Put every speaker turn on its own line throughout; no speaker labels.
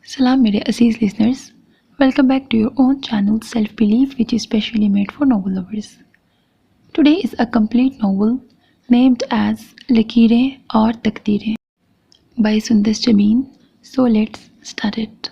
Salam mere Aziz listeners, welcome back to your own channel Self Belief, which is specially made for novel lovers. Today is a complete novel named as Lakirein aur Takdeerein by Sundas Jameen. So let's start it.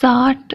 60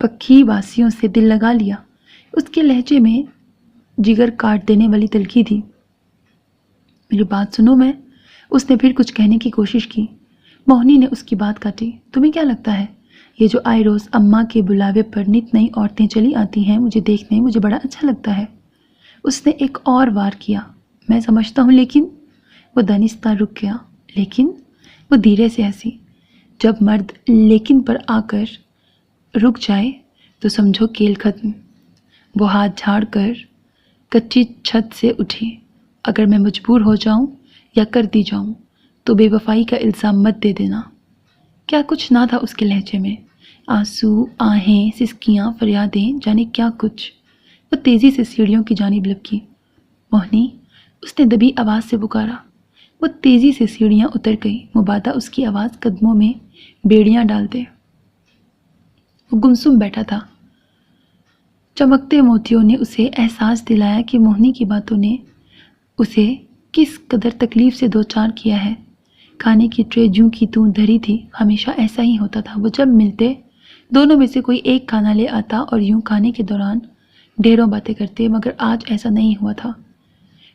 پکی واسیوں سے دل لگا لیا۔ اس کے لہجے میں جگر کاٹ دینے والی تلخی تھی۔ میری بات سنو میں، اس نے پھر کچھ کہنے کی کوشش کی۔ موہنی نے اس کی بات کاٹی۔ تمہیں کیا لگتا ہے یہ جو آئے روز اماں کے بلاوے پر نت نئی عورتیں چلی آتی ہیں مجھے دیکھنے، مجھے بڑا اچھا لگتا ہے۔ اس نے ایک اور وار کیا۔ میں سمجھتا ہوں لیکن وہ دانستہ رک گیا۔ لیکن وہ دھیرے سے ہنسی۔ جب مرد لیکن پر آ کر رک جائے تو سمجھو کھیل ختم۔ وہ ہاتھ جھاڑ کر کچی چھت سے اٹھی۔ اگر میں مجبور ہو جاؤں یا کر دی جاؤں تو بے وفائی کا الزام مت دے دینا۔ کیا کچھ نہ تھا اس کے لہجے میں، آنسو، آہیں، سسکیاں، فریادیں، جانے کیا کچھ۔ وہ تیزی سے سیڑھیوں کی جانب لپکی۔ موہنی، اس نے دبی آواز سے پکارا۔ وہ تیزی سے سیڑھیاں اتر گئی، مبادا اس کی آواز قدموں میں بیڑیاں ڈالتے۔ وہ گمسم بیٹھا تھا۔ چمکتے موتیوں نے اسے احساس دلایا کہ موہنی کی باتوں نے اسے کس قدر تکلیف سے دوچار کیا ہے۔ کھانے کی ٹرے جوں کی توں دھری تھی۔ ہمیشہ ایسا ہی ہوتا تھا، وہ جب ملتے دونوں میں سے کوئی ایک کھانا لے آتا اور یوں کھانے کے دوران ڈھیروں باتیں کرتے، مگر آج ایسا نہیں ہوا تھا۔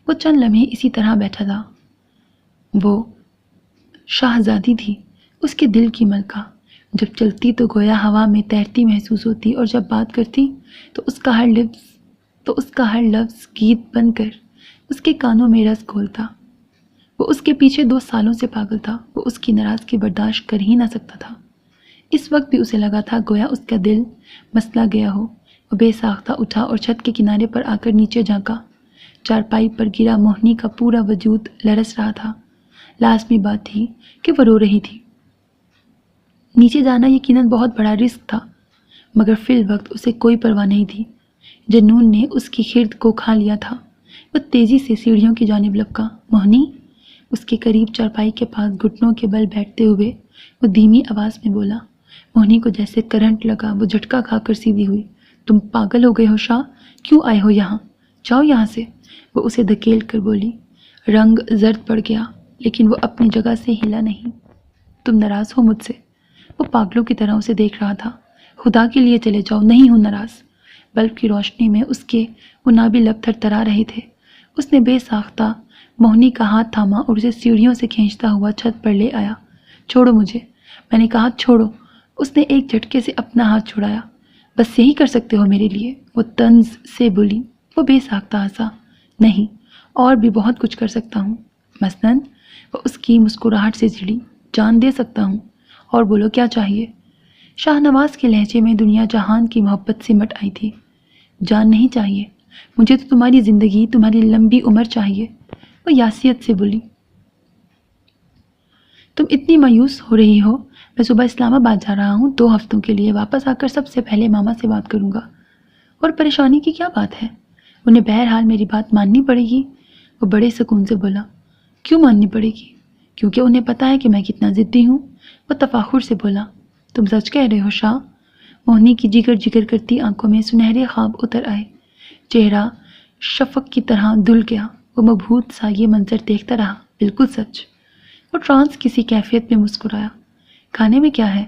وہ چند لمحے اسی طرح بیٹھا تھا۔ وہ شاہزادی تھی، اس کے دل کی ملکہ۔ جب چلتی تو گویا ہوا میں تیرتی محسوس ہوتی، اور جب بات کرتی تو اس کا ہر لفظ گیت بن کر اس کے کانوں میں رس گھولتا۔ وہ اس کے پیچھے 2 سالوں سے پاگل تھا، وہ اس کی ناراضگی برداشت کر ہی نہ سکتا تھا۔ اس وقت بھی اسے لگا تھا گویا اس کا دل مسلا گیا ہو۔ وہ بے ساختہ اٹھا اور چھت کے کنارے پر آ کر نیچے جھانکا۔ چارپائی پر گرا موہنی کا پورا وجود لرز رہا تھا۔ لازمی بات تھی کہ وہ رو رہی تھی۔ نیچے جانا یقیناً بہت بڑا رسک تھا، مگر فی الوقت اسے کوئی پرواہ نہیں تھی۔ جنون نے اس کی خرد کو کھا لیا تھا۔ وہ تیزی سے سیڑھیوں کی جانب لپکا۔ موہنی، اس کے قریب چارپائی کے پاس گھٹنوں کے بل بیٹھتے ہوئے وہ دھیمی آواز میں بولا۔ موہنی کو جیسے کرنٹ لگا، وہ جھٹکا کھا کر سیدھی ہوئی۔ تم پاگل ہو گئے ہو شاہ؟ کیوں آئے ہو یہاں؟ جاؤ یہاں سے، وہ اسے دھکیل کر بولی۔ رنگ زرد پڑ گیا، لیکن وہ اپنی جگہ سے ہلا نہیں۔ تم ناراض ہو مجھ سے؟ وہ پاگلوں کی طرح اسے دیکھ رہا تھا۔ خدا کے لیے چلے جاؤ، نہیں ہوں ناراض۔ بلب کی روشنی میں اس کے منابی لب تھرتھرا رہے تھے۔ اس نے بے ساختہ موہنی کا ہاتھ تھاما اور اسے سیڑھیوں سے کھینچتا ہوا چھت پر لے آیا۔ چھوڑو مجھے، میں نے کہا چھوڑو۔ اس نے ایک جھٹکے سے اپنا ہاتھ چھڑایا۔ بس یہی کر سکتے ہو میرے لیے، وہ طنز سے بولی۔ وہ بے ساختہ ہنسا۔ نہیں، اور بھی بہت کچھ کر سکتا ہوں۔ مثلاً؟ وہ اس کی مسکراہٹ سے چڑھی۔ جان دے سکتا ہوں۔ اور بولو کیا چاہیے؟ شاہ نواز کے لہجے میں دنیا جہان کی محبت سمٹ آئی تھی۔ جان نہیں چاہیے، مجھے تو تمہاری زندگی، تمہاری لمبی عمر چاہیے، وہ یاسیت سے بولی۔ تم اتنی مایوس ہو رہی ہو؟ میں صبح اسلام آباد جا رہا ہوں 2 ہفتوں کے لیے، واپس آ کر سب سے پہلے ماما سے بات کروں گا۔ اور پریشانی کی کیا بات ہے؟ انہیں بہرحال میری بات ماننی پڑے گی، وہ بڑے سکون سے بولا۔ کیوں ماننی پڑے گی؟ کیونکہ انہیں پتہ ہے کہ میں کتنا ضدی ہوں، وہ تفاخر سے بولا۔ تم سچ کہہ رہے ہو شاہ؟ موہنی کی جگر جگر کرتی آنکھوں میں سنہرے خواب اتر آئے۔ چہرہ شفق کی طرح دھل گیا۔ وہ مبہوت سا یہ منظر دیکھتا رہا۔ بالکل سچ۔ وہ ٹرانس کسی کیفیت میں مسکرایا۔ کھانے میں کیا ہے؟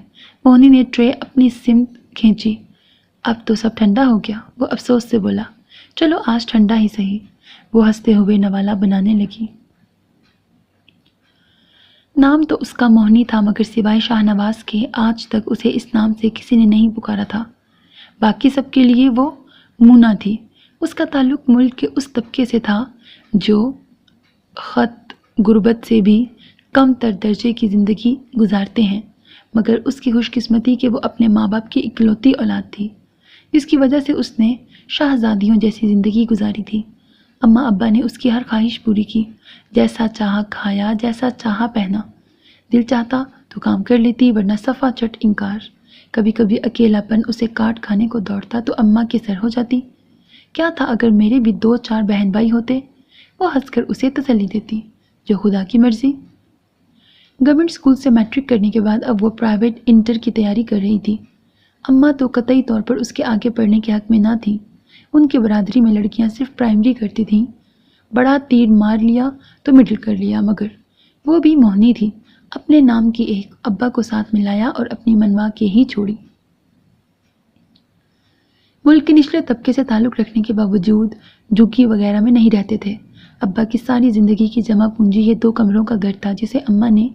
موہنی نے ٹرے اپنی سمت کھینچی۔ اب تو سب ٹھنڈا ہو گیا، وہ افسوس سے بولا۔ چلو آج ٹھنڈا ہی صحیح، وہ ہنستے ہوئے نوالا بنانے لگی۔ نام تو اس کا موہنی تھا، مگر سوائے شاہ نواز کے آج تک اسے اس نام سے کسی نے نہیں پکارا تھا۔ باقی سب کے لیے وہ مونا تھی۔ اس کا تعلق ملک کے اس طبقے سے تھا جو خط غربت سے بھی کم تر درجے کی زندگی گزارتے ہیں، مگر اس کی خوش قسمتی کہ وہ اپنے ماں باپ کی اکلوتی اولاد تھی، جس کی وجہ سے اس نے شاہزادیوں جیسی زندگی گزاری تھی۔ اماں ابا نے اس کی ہر خواہش پوری کی، جیسا چاہا کھایا، جیسا چاہا پہنا۔ دل چاہتا تو کام کر لیتی، ورنہ صفا چٹ انکار۔ کبھی کبھی اکیلا پن اسے کاٹ کھانے کو دوڑتا تو اماں کے سر ہو جاتی۔ کیا تھا اگر میرے بھی 2-4 بہن بھائی ہوتے؟ وہ ہنس کر اسے تسلی دیتی۔ جو خدا کی مرضی۔ گورنمنٹ اسکول سے میٹرک کرنے کے بعد اب وہ پرائیویٹ انٹر کی تیاری کر رہی تھی۔ اماں تو قطعی طور پر اس کے آگے پڑھنے کے حق میں نہ تھیں۔ ان کی برادری میں لڑکیاں صرف پرائمری کرتی تھیں، بڑا تیر مار لیا تو مڈل کر لیا، مگر وہ بھی موہنی تھی۔ اپنے نام کی ایک ابا کو ساتھ ملایا اور اپنی منوا کے ہی چھوڑی۔ ملک کے نچلے طبقے سے تعلق رکھنے کے باوجود جھگی وغیرہ میں نہیں رہتے تھے۔ ابا کی ساری زندگی کی جمع پونجی یہ 2 کمروں کا گھر تھا جسے اماں نے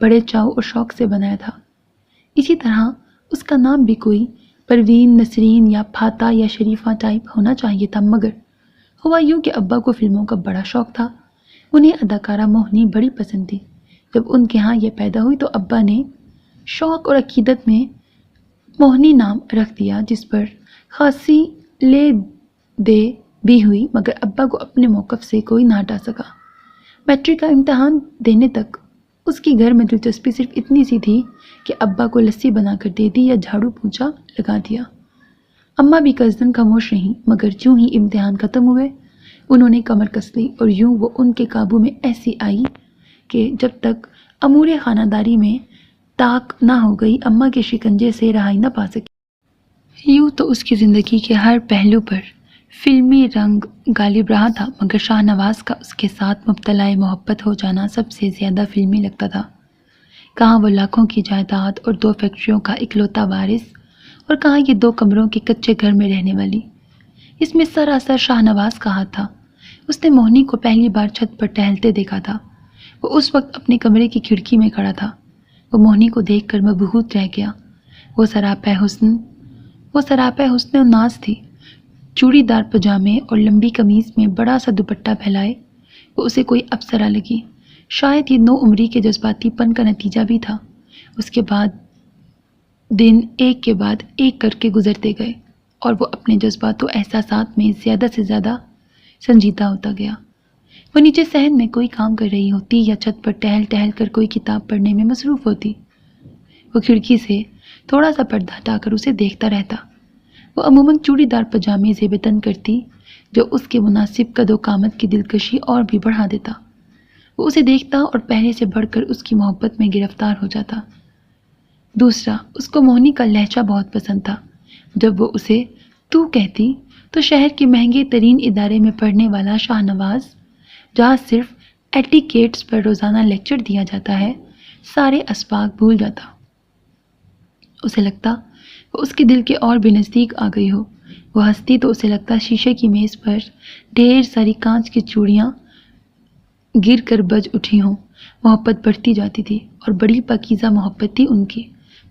بڑے چاؤ اور شوق سے بنایا تھا۔ اسی طرح اس کا نام بھی کوئی پروین، نسرین یا پھاتا یا شریفہ ٹائپ ہونا چاہیے تھا، مگر ہوا یوں کہ ابا کو فلموں کا بڑا شوق تھا۔ انہیں اداکارہ موہنی بڑی پسند تھی۔ جب ان کے ہاں یہ پیدا ہوئی تو ابا نے شوق اور عقیدت میں موہنی نام رکھ دیا، جس پر خاصی لے دے بھی ہوئی، مگر ابا کو اپنے موقف سے کوئی نہ ہٹا سکا۔ میٹرک کا امتحان دینے تک اس کی گھر میں دلچسپی صرف اتنی سی تھی کہ ابا کو لسی بنا کر دے دی یا جھاڑو پونچھا لگا دیا۔ اماں بھی قصداً خاموش رہیں، مگر جوں ہی امتحان ختم ہوئے انہوں نے کمر کس لی اور یوں وہ ان کے قابو میں ایسی آئی کہ جب تک امور خانہ داری میں طاق نہ ہو گئی اماں کے شکنجے سے رہائی نہ پا سکی۔ یوں تو اس کی زندگی کے ہر پہلو پر فلمی رنگ غالب رہا تھا، مگر شاہ نواز کا اس کے ساتھ مبتلا محبت ہو جانا سب سے زیادہ فلمی لگتا تھا۔ کہاں وہ لاکھوں کی جائیداد اور 2 فیکٹریوں کا اکلوتا وارث، اور کہاں یہ 2 کمروں کے کچے گھر میں رہنے والی۔ اس میں سراسر شاہ نواز کا ہاتھ تھا۔ اس نے موہنی کو پہلی بار چھت پر ٹہلتے دیکھا تھا۔ وہ اس وقت اپنے کمرے کی کھڑکی میں کھڑا تھا۔ وہ موہنی کو دیکھ کر مبہوت رہ گیا۔ وہ سراپہ حسن و ناز تھی، چوڑی دار پجامے اور لمبی قمیض میں بڑا سا دوپٹہ پھیلائے وہ اسے کوئی اپسرا لگی۔ شاید یہ 9 عمری کے جذباتی پن کا نتیجہ بھی تھا۔ اس کے بعد دن ایک کے بعد ایک کر کے گزرتے گئے اور وہ اپنے جذبات و احساسات میں زیادہ سے زیادہ سنجیدہ ہوتا گیا۔ وہ نیچے صحن میں کوئی کام کر رہی ہوتی یا چھت پر ٹہل کر کوئی کتاب پڑھنے میں مصروف ہوتی۔ وہ کھڑکی سے تھوڑا سا پردہ ہٹا کر اسے دیکھتا رہتا۔ وہ عموماً چوڑی دار پجامے زیب تن کرتی، جو اس کے مناسب قد و قامت کی دلکشی اور بھی بڑھا دیتا۔ وہ اسے دیکھتا اور پہلے سے بڑھ کر اس کی محبت میں گرفتار ہو جاتا۔ دوسرا، اس کو موہنی کا لہجہ بہت پسند تھا۔ جب وہ اسے تو کہتی تو شہر کے مہنگے ترین ادارے میں پڑھنے والا شاہ نواز، جہاں صرف ایٹیکیٹس پر روزانہ لیکچر دیا جاتا ہے، سارے اسباق بھول جاتا۔ اسے لگتا وہ اس کے دل کے اور بھی نزدیک آ گئی ہو۔ وہ ہنستی تو اسے لگتا شیشے کی میز پر ڈھیر ساری کانچ کی چوڑیاں گر کر بج اٹھی ہوں۔ محبت بڑھتی جاتی تھی اور بڑی پاکیزہ محبت تھی ان کی،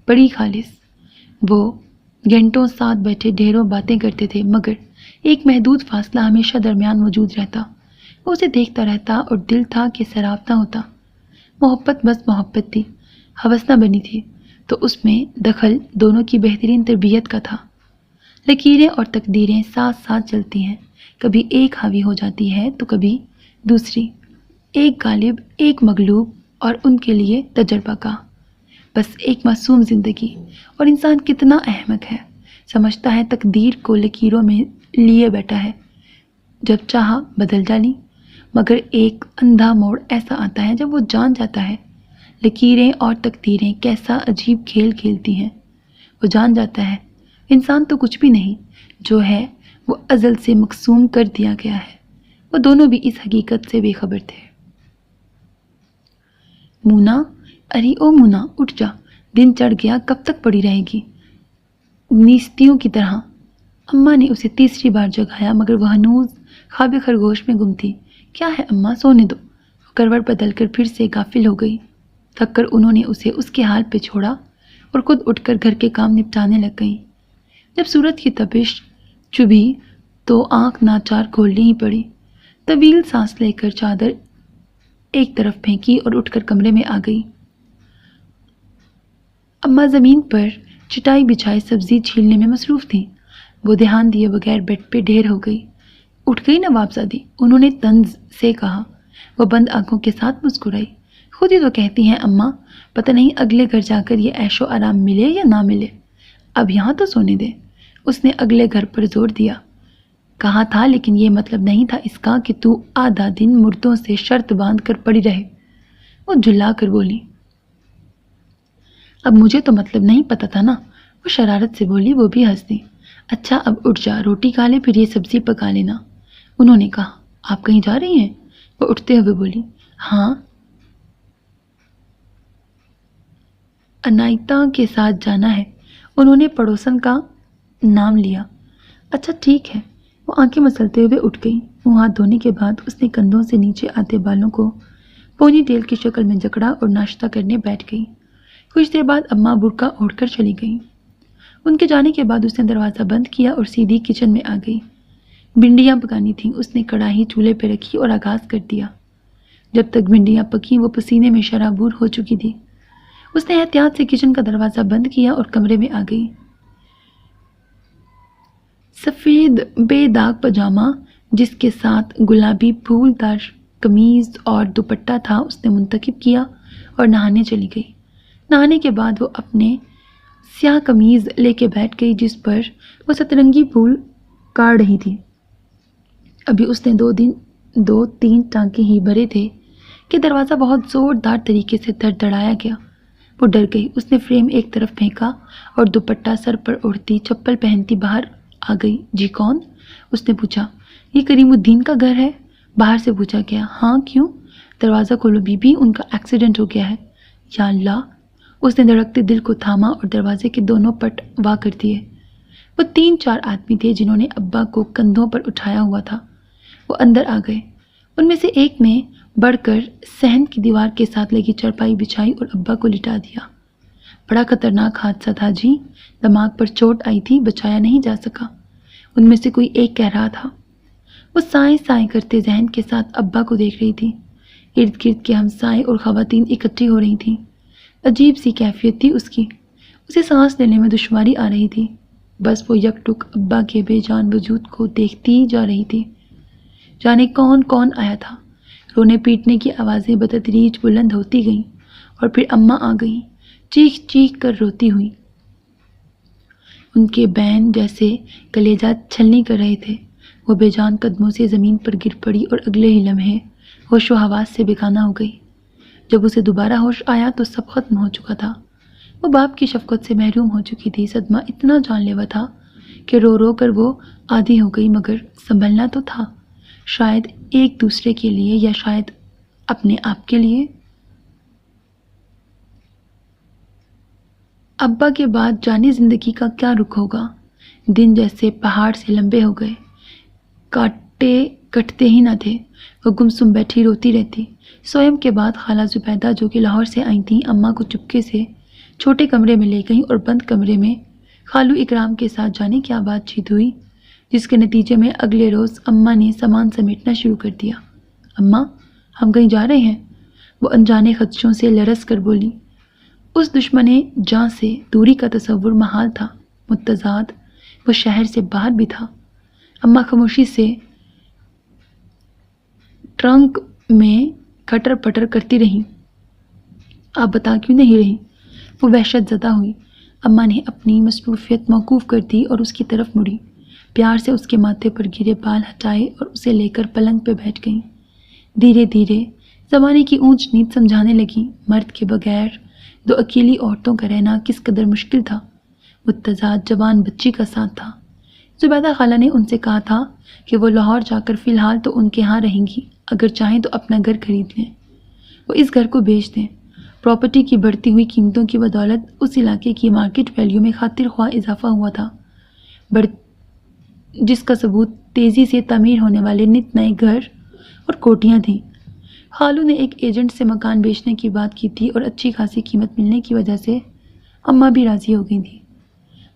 بڑی خالص۔ وہ گھنٹوں ساتھ بیٹھے ڈھیروں باتیں کرتے تھے، مگر ایک محدود فاصلہ ہمیشہ درمیان موجود رہتا۔ وہ اسے دیکھتا رہتا اور دل تھا کہ سیراب نہ ہوتا۔ محبت بس محبت تھی، ہوس نہ بنی تھی، تو اس میں دخل دونوں کی بہترین تربیت کا تھا۔ لکیریں اور تقدیریں ساتھ ساتھ چلتی ہیں، کبھی ایک حاوی ہو جاتی ہے تو کبھی دوسری، ایک غالب ایک مغلوب، اور ان کے لیے تجربہ کا بس ایک معصوم زندگی۔ اور انسان کتنا احمق ہے، سمجھتا ہے تقدیر کو لکیروں میں لیے بیٹھا ہے، جب چاہا بدل ڈالی، مگر ایک اندھا موڑ ایسا آتا ہے جب وہ جان جاتا ہے لکیریں اور تقدیریں کیسا عجیب کھیل کھیلتی ہیں۔ وہ جان جاتا ہے انسان تو کچھ بھی نہیں، جو ہے وہ ازل سے مقسوم کر دیا گیا ہے۔ وہ دونوں بھی اس حقیقت سے بے خبر تھے۔ مونا، ارے او مونا، اٹھ جا، دن چڑھ گیا، کب تک پڑی رہے گی نیستیوں کی طرح؟ اماں نے اسے تیسری بار جگایا، مگر وہ ہنوز خواب خرگوش میں گم تھی۔ کیا ہے اماں، سونے دو۔ وہ کروٹ بدل کر پھر سے غافل ہو گئی۔ تھک کر انہوں نے اسے اس کے حال پہ چھوڑا اور خود اٹھ کر گھر کے کام نپٹانے لگ گئیں۔ جب سورج کی تپش چبھی تو آنکھ ناچار کھولنی ہی پڑی۔ طویل سانس لے کر چادر ایک طرف پھینکی اور اٹھ کر کمرے میں آ گئی۔ اماں زمین پر چٹائی بچھائے سبزی چھیلنے میں مصروف تھیں۔ وہ دھیان دیے بغیر بیڈ پہ ڈھیر ہو گئی۔ اٹھ گئی نوابزادی، انہوں نے طنز سے کہا۔ وہ بند آنکھوں کے ساتھ مسکرائی۔ خود ہی تو کہتی ہیں اماں، پتہ نہیں اگلے گھر جا کر یہ عیش و آرام ملے یا نہ ملے، اب یہاں تو سونے دے۔ اس نے اگلے گھر پر زور دیا۔ کہا تھا، لیکن یہ مطلب نہیں تھا اس کا کہ تو آدھا دن مردوں سے شرط باندھ کر پڑی رہے۔ وہ جھلا کر بولی۔ اب مجھے تو مطلب نہیں پتا تھا نا، وہ شرارت سے بولی۔ وہ بھی ہنس دی۔ اچھا اب اٹھ جا، روٹی کھا لے، پھر یہ سبزی پکا لینا، انہوں نے کہا۔ آپ کہیں جا رہی ہیں؟ وہ اٹھتے ہوئے بولی۔ ہاں، انائتا کے ساتھ جانا ہے۔ انہوں نے پڑوسن کا نام لیا۔ اچھا ٹھیک ہے۔ وہ آنکھیں مسلتے ہوئے اٹھ گئی۔ منہ ہاتھ دھونے کے بعد اس نے کندھوں سے نیچے آتے بالوں کو پونی ٹیل کی شکل میں جکڑا اور ناشتہ کرنے بیٹھ گئی۔ کچھ دیر بعد اماں برقع اوڑھ کر چلی گئیں۔ ان کے جانے کے بعد اس نے دروازہ بند کیا اور سیدھی کچن میں آ گئی۔ بھنڈیاں پکانی تھیں۔ اس نے کڑاہی چولہے پہ رکھی اور آغاز کر دیا۔ جب تک بھنڈیاں پکیں وہ پسینے میں شرابور ہو چکی تھی۔ اس نے احتیاط سے کچن کا دروازہ بند کیا اور کمرے میں آ گئی۔ سفید بے داغ پاجامہ جس کے ساتھ گلابی پھول دار قمیض اور دوپٹہ تھا اس نے منتخب کیا اور نہانے چلی گئی۔ نہانے کے بعد وہ اپنے سیاہ قمیض لے کے بیٹھ گئی جس پر وہ سترنگی پھول کاڑ رہی تھی۔ ابھی اس نے دو تین ٹانکے ہی بھرے تھے کہ دروازہ بہت زوردار طریقے سے دھڑدھڑایا گیا۔ وہ ڈر گئی۔ اس نے فریم ایک طرف پھینکا اور دوپٹہ سر پر اوڑھتی چپل پہنتی باہر آ گئی۔ جی کون؟ اس نے پوچھا۔ یہ کریم الدین کا گھر ہے؟ باہر سے پوچھا گیا۔ ہاں کیوں؟ دروازہ کھولو بی بی، ان کا ایکسیڈنٹ ہو گیا ہے۔ یا اللہ! اس نے دھڑکتے دل کو تھاما اور دروازے کے دونوں پٹ وا کر دیے۔ وہ 3-4 آدمی تھے جنہوں نے ابا کو کندھوں پر اٹھایا ہوا تھا۔ وہ اندر آ گئے۔ ان میں سے ایک نے بڑھ کر صحن کی دیوار کے ساتھ لگی چرپائی بچھائی اور ابا کو لٹا دیا۔ بڑا خطرناک حادثہ تھا جی، دماغ پر چوٹ آئی تھی، بچایا نہیں جا سکا، ان میں سے کوئی ایک کہہ رہا تھا۔ وہ سائیں سائیں کرتے ذہن کے ساتھ ابا کو دیکھ رہی تھی۔ ارد گرد کے ہمسائے اور خواتین اکٹھی ہو رہی تھیں۔ عجیب سی کیفیت تھی اس کی۔ اسے سانس لینے میں دشواری آ رہی تھی۔ بس وہ یک ٹک ابا کے بے جان وجود کو دیکھتی جا رہی تھی۔ جانے کون کون آیا تھا۔ رونے پیٹنے کی آوازیں بتدریج بلند ہوتی گئیں اور پھر اماں آ گئیں، چیخ چیخ کر روتی ہوئی۔ ان کے بین جیسے کلیجہ چھلنی کر رہے تھے۔ وہ بے جان قدموں سے زمین پر گر پڑی اور اگلے ہی لمحے ہوش و حواس سے بیگانہ ہو گئی۔ جب اسے دوبارہ ہوش آیا تو سب ختم ہو چکا تھا۔ وہ باپ کی شفقت سے محروم ہو چکی تھی۔ صدمہ اتنا جان لیوا تھا کہ رو رو کر وہ آدھی ہو گئی، مگر سنبھلنا تو تھا، شاید ایک دوسرے کے لیے یا شاید اپنے آپ کے لیے۔ ابا کے بعد جانے زندگی کا کیا رخ ہوگا؟ دن جیسے پہاڑ سے لمبے ہو گئے، کاٹے کٹتے ہی نہ تھے۔ وہ گمسم بیٹھی روتی رہتی۔ سویم کے بعد خالہ زبیدہ جو کہ لاہور سے آئی تھیں اماں کو چپکے سے چھوٹے کمرے میں لے گئیں اور بند کمرے میں خالو اکرام کے ساتھ جانے کیا بات چیت ہوئی، جس کے نتیجے میں اگلے روز اماں نے سامان سمیٹنا شروع کر دیا۔ اماں ہم کہیں جا رہے ہیں، وہ انجانے خدشوں سے لرز کر بولی۔ اس دشمن جاں سے دوری کا تصور محال تھا، متضاد، وہ شہر سے باہر بھی تھا۔ اماں خاموشی سے ٹرنک میں کھٹر پٹر کرتی رہیں۔ آپ بتا کیوں نہیں رہی؟ وہ وحشت زدہ ہوئی۔ اماں نے اپنی مصروفیت موقوف کر دی اور اس کی طرف مڑی، پیار سے اس کے ماتھے پر گرے بال ہٹائے اور اسے لے کر پلنگ پہ بیٹھ گئیں۔ دھیرے دھیرے زمانے کی اونچ نیچ سمجھانے لگیں۔ مرد کے بغیر 2 اکیلی عورتوں کا رہنا کس قدر مشکل تھا۔ متضاد جوان بچی کا ساتھ تھا۔ زبیدہ خالہ نے ان سے کہا تھا کہ وہ لاہور جا کر فی الحال تو ان کے ہاں رہیں گی، اگر چاہیں تو اپنا گھر خرید لیں، وہ اس گھر کو بیچ دیں۔ پراپرٹی کی بڑھتی ہوئی قیمتوں کی بدولت اس علاقے کی مارکیٹ ویلیو میں خاطر خواہ اضافہ ہوا تھا، جس کا ثبوت تیزی سے تعمیر ہونے والے نت نئے گھر اور کوٹیاں تھیں۔ خالو نے ایک ایجنٹ سے مکان بیچنے کی بات کی تھی اور اچھی خاصی قیمت ملنے کی وجہ سے اماں بھی راضی ہو گئی تھی۔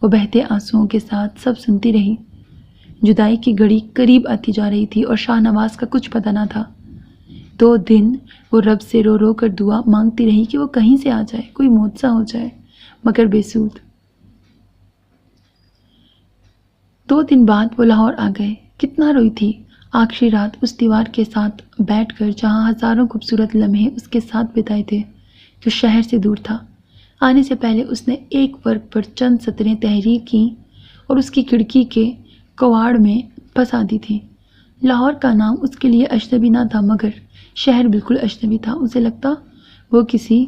وہ بہتے آنسوؤں کے ساتھ سب سنتی رہی۔ جدائی کی گھڑی قریب آتی جا رہی تھی اور شاہ نواز کا کچھ پتہ نہ تھا۔ 2 دن وہ رب سے رو رو کر دعا مانگتی رہی کہ وہ کہیں سے آ جائے، کوئی معجزہ ہو جائے، مگر بے سود۔ 2 دن بعد وہ لاہور آ گئے۔ کتنا روئی تھی آخری رات اس دیوار کے ساتھ بیٹھ کر جہاں ہزاروں خوبصورت لمحے اس کے ساتھ بتائے تھے، جو شہر سے دور تھا۔ آنے سے پہلے اس نے ایک ورق پر چند سطریں تحریر کیں اور اس کی کھڑکی کے کواڑ میں پھنسا دی تھیں۔ لاہور کا نام اس کے لیے اجنبی نہ تھا، مگر شہر بالکل اجنبی تھا۔ اسے لگتا وہ کسی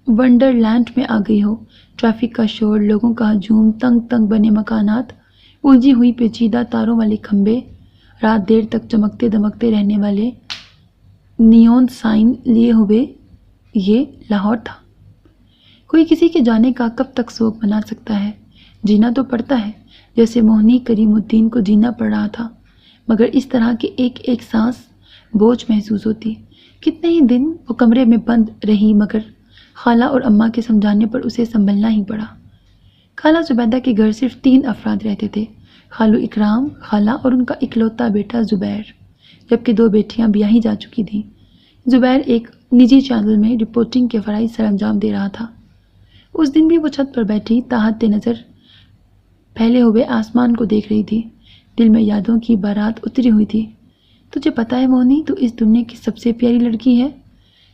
ونڈر لینڈ میں آ گئی ہو۔ ٹریفک کا شور، لوگوں کا ہجوم، تنگ تنگ بنے مکانات، الجھی ہوئی پیچیدہ تاروں والے کھمبے، رات دیر تک چمکتے دمکتے رہنے والے نیون سائن لیے ہوئے، یہ لاہور تھا۔ کوئی کسی کے جانے کا کب تک سوگ منا سکتا ہے؟ جینا تو پڑتا ہے، جیسے موہنی کریم الدین کو جینا پڑ رہا تھا، مگر اس طرح کہ ایک ایک سانس بوجھ محسوس ہوتی۔ کتنے ہی دن وہ کمرے میں بند رہی، مگر خالہ اور اماں کے سمجھانے پر اسے سنبھلنا ہی پڑا۔ خالہ زبیدہ کے گھر صرف 3 افراد رہتے تھے، خالو اکرام، خالہ اور ان کا اکلوتا بیٹا زبیر، جبکہ 2 بیٹیاں بیاہی جا چکی تھیں۔ زبیر ایک نجی چینل میں رپورٹنگ کے فرائض سر انجام دے رہا تھا۔ اس دن بھی وہ چھت پر بیٹھی تحت نظر پھیلے ہوئے آسمان کو دیکھ رہی تھی۔ دل میں یادوں کی بارات اتری ہوئی تھی۔ تجھے پتہ ہے مونی، تو اس دنیا کی سب سے پیاری لڑکی ہے۔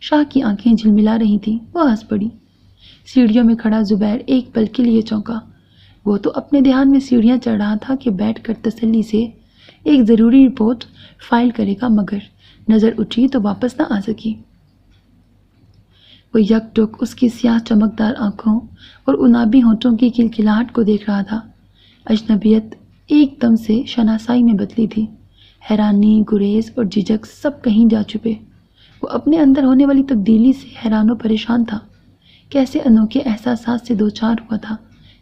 شاہ کی آنکھیں جھلملا رہی تھیں، وہ ہنس پڑی۔ سیڑھیوں میں کھڑا زبیر ایک پل کے لیے چونکا۔ وہ تو اپنے دھیان میں سیڑھیاں چڑھ رہا تھا کہ بیٹھ کر تسلی سے ایک ضروری رپورٹ فائل کرے گا، مگر نظر اٹھی تو واپس نہ آ سکی۔ وہ یک ٹک اس کی سیاہ چمکدار آنکھوں اور انابی ہونٹوں کی کلکلاہٹ کو دیکھ رہا تھا۔ اجنبیت ایک دم سے شناسائی میں بدلی تھی۔ حیرانی، گریز اور جھجک سب کہیں جا چھپے۔ وہ اپنے اندر ہونے والی تبدیلی سے حیران و پریشان تھا۔ کیسے انوکھے احساسات سے دوچار ہوا تھا،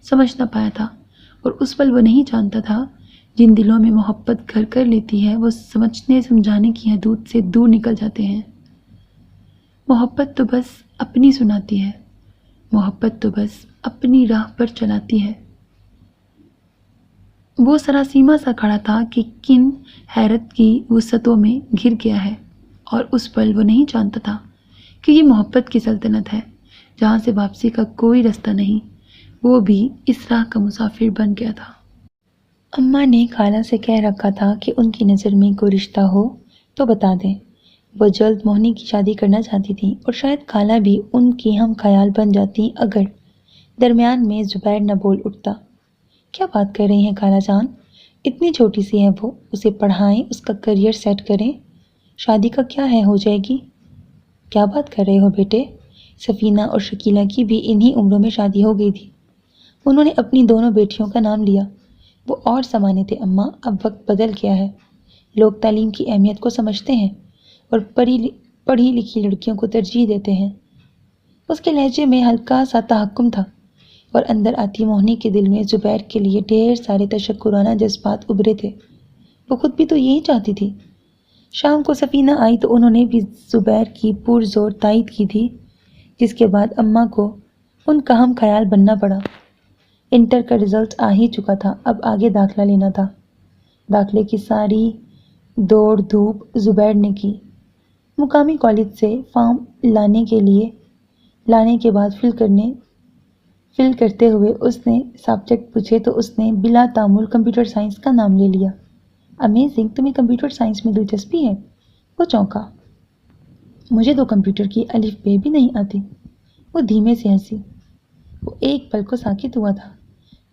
سمجھ نہ پایا تھا، اور اس پل وہ نہیں جانتا تھا جن دلوں میں محبت گھر کر لیتی ہے وہ سمجھنے سمجھانے کی حدود سے دور نکل جاتے ہیں۔ محبت تو بس اپنی سناتی ہے، محبت تو بس اپنی راہ پر چلاتی ہے۔ وہ سراسیما سا کھڑا تھا کہ کن حیرت کی وسعتوں میں گر گیا ہے، اور اس پل وہ نہیں جانتا تھا کہ یہ محبت کی سلطنت ہے جہاں سے واپسی کا کوئی رستہ نہیں۔ وہ بھی اس راہ کا مسافر بن گیا تھا۔ اماں نے خالہ سے کہہ رکھا تھا کہ ان کی نظر میں کوئی رشتہ ہو تو بتا دیں۔ وہ جلد موہنی کی شادی کرنا چاہتی تھیں، اور شاید خالہ بھی ان کی ہم خیال بن جاتی اگر درمیان میں زبیر نہ بول اٹھتا۔ کیا بات کر رہی ہیں خالہ جان؟ اتنی چھوٹی سی ہے وہ، اسے پڑھائیں، اس کا کریئر سیٹ کریں، شادی کا کیا ہے، ہو جائے گی۔ کیا بات کر رہے ہو بیٹے؟ سفینہ اور شکیلہ کی بھی انہی عمروں میں شادی ہو گئی تھی۔ انہوں نے اپنی دونوں بیٹیوں کا نام لیا۔ وہ اور زمانے تھے اماں، اب وقت بدل گیا ہے۔ لوگ تعلیم کی اہمیت کو سمجھتے ہیں اور پڑھی لکھی لڑکیوں کو ترجیح دیتے ہیں۔ اس کے لہجے میں ہلکا سا تحکم تھا، اور اندر آتی موہنی کے دل میں زبیر کے لیے ڈھیر سارے تشکرانہ جذبات ابھرے تھے۔ وہ خود بھی تو یہی چاہتی تھی۔ شام کو سفینہ آئی تو انہوں نے بھی زبیر کی پرزور تائید کی تھی، جس کے بعد اماں کو ان کا ہم خیال بننا پڑا۔ انٹر کا رزلٹ آ ہی چکا تھا، اب آگے داخلہ لینا تھا۔ داخلے کی ساری دوڑ دھوپ زبیر نے کی۔ مقامی کالج سے فارم لانے کے بعد فل کرتے ہوئے اس نے سبجیکٹ پوچھے تو اس نے بلا تعمل کمپیوٹر سائنس کا نام لے لیا۔ امیزنگ، تمہیں کمپیوٹر سائنس میں دلچسپی ہے؟ وہ چونکا۔ مجھے تو کمپیوٹر کی الف بے بھی نہیں آتی۔ وہ دھیمے سے ہنسی۔ وہ ایک پل کو ساکت ہوا تھا،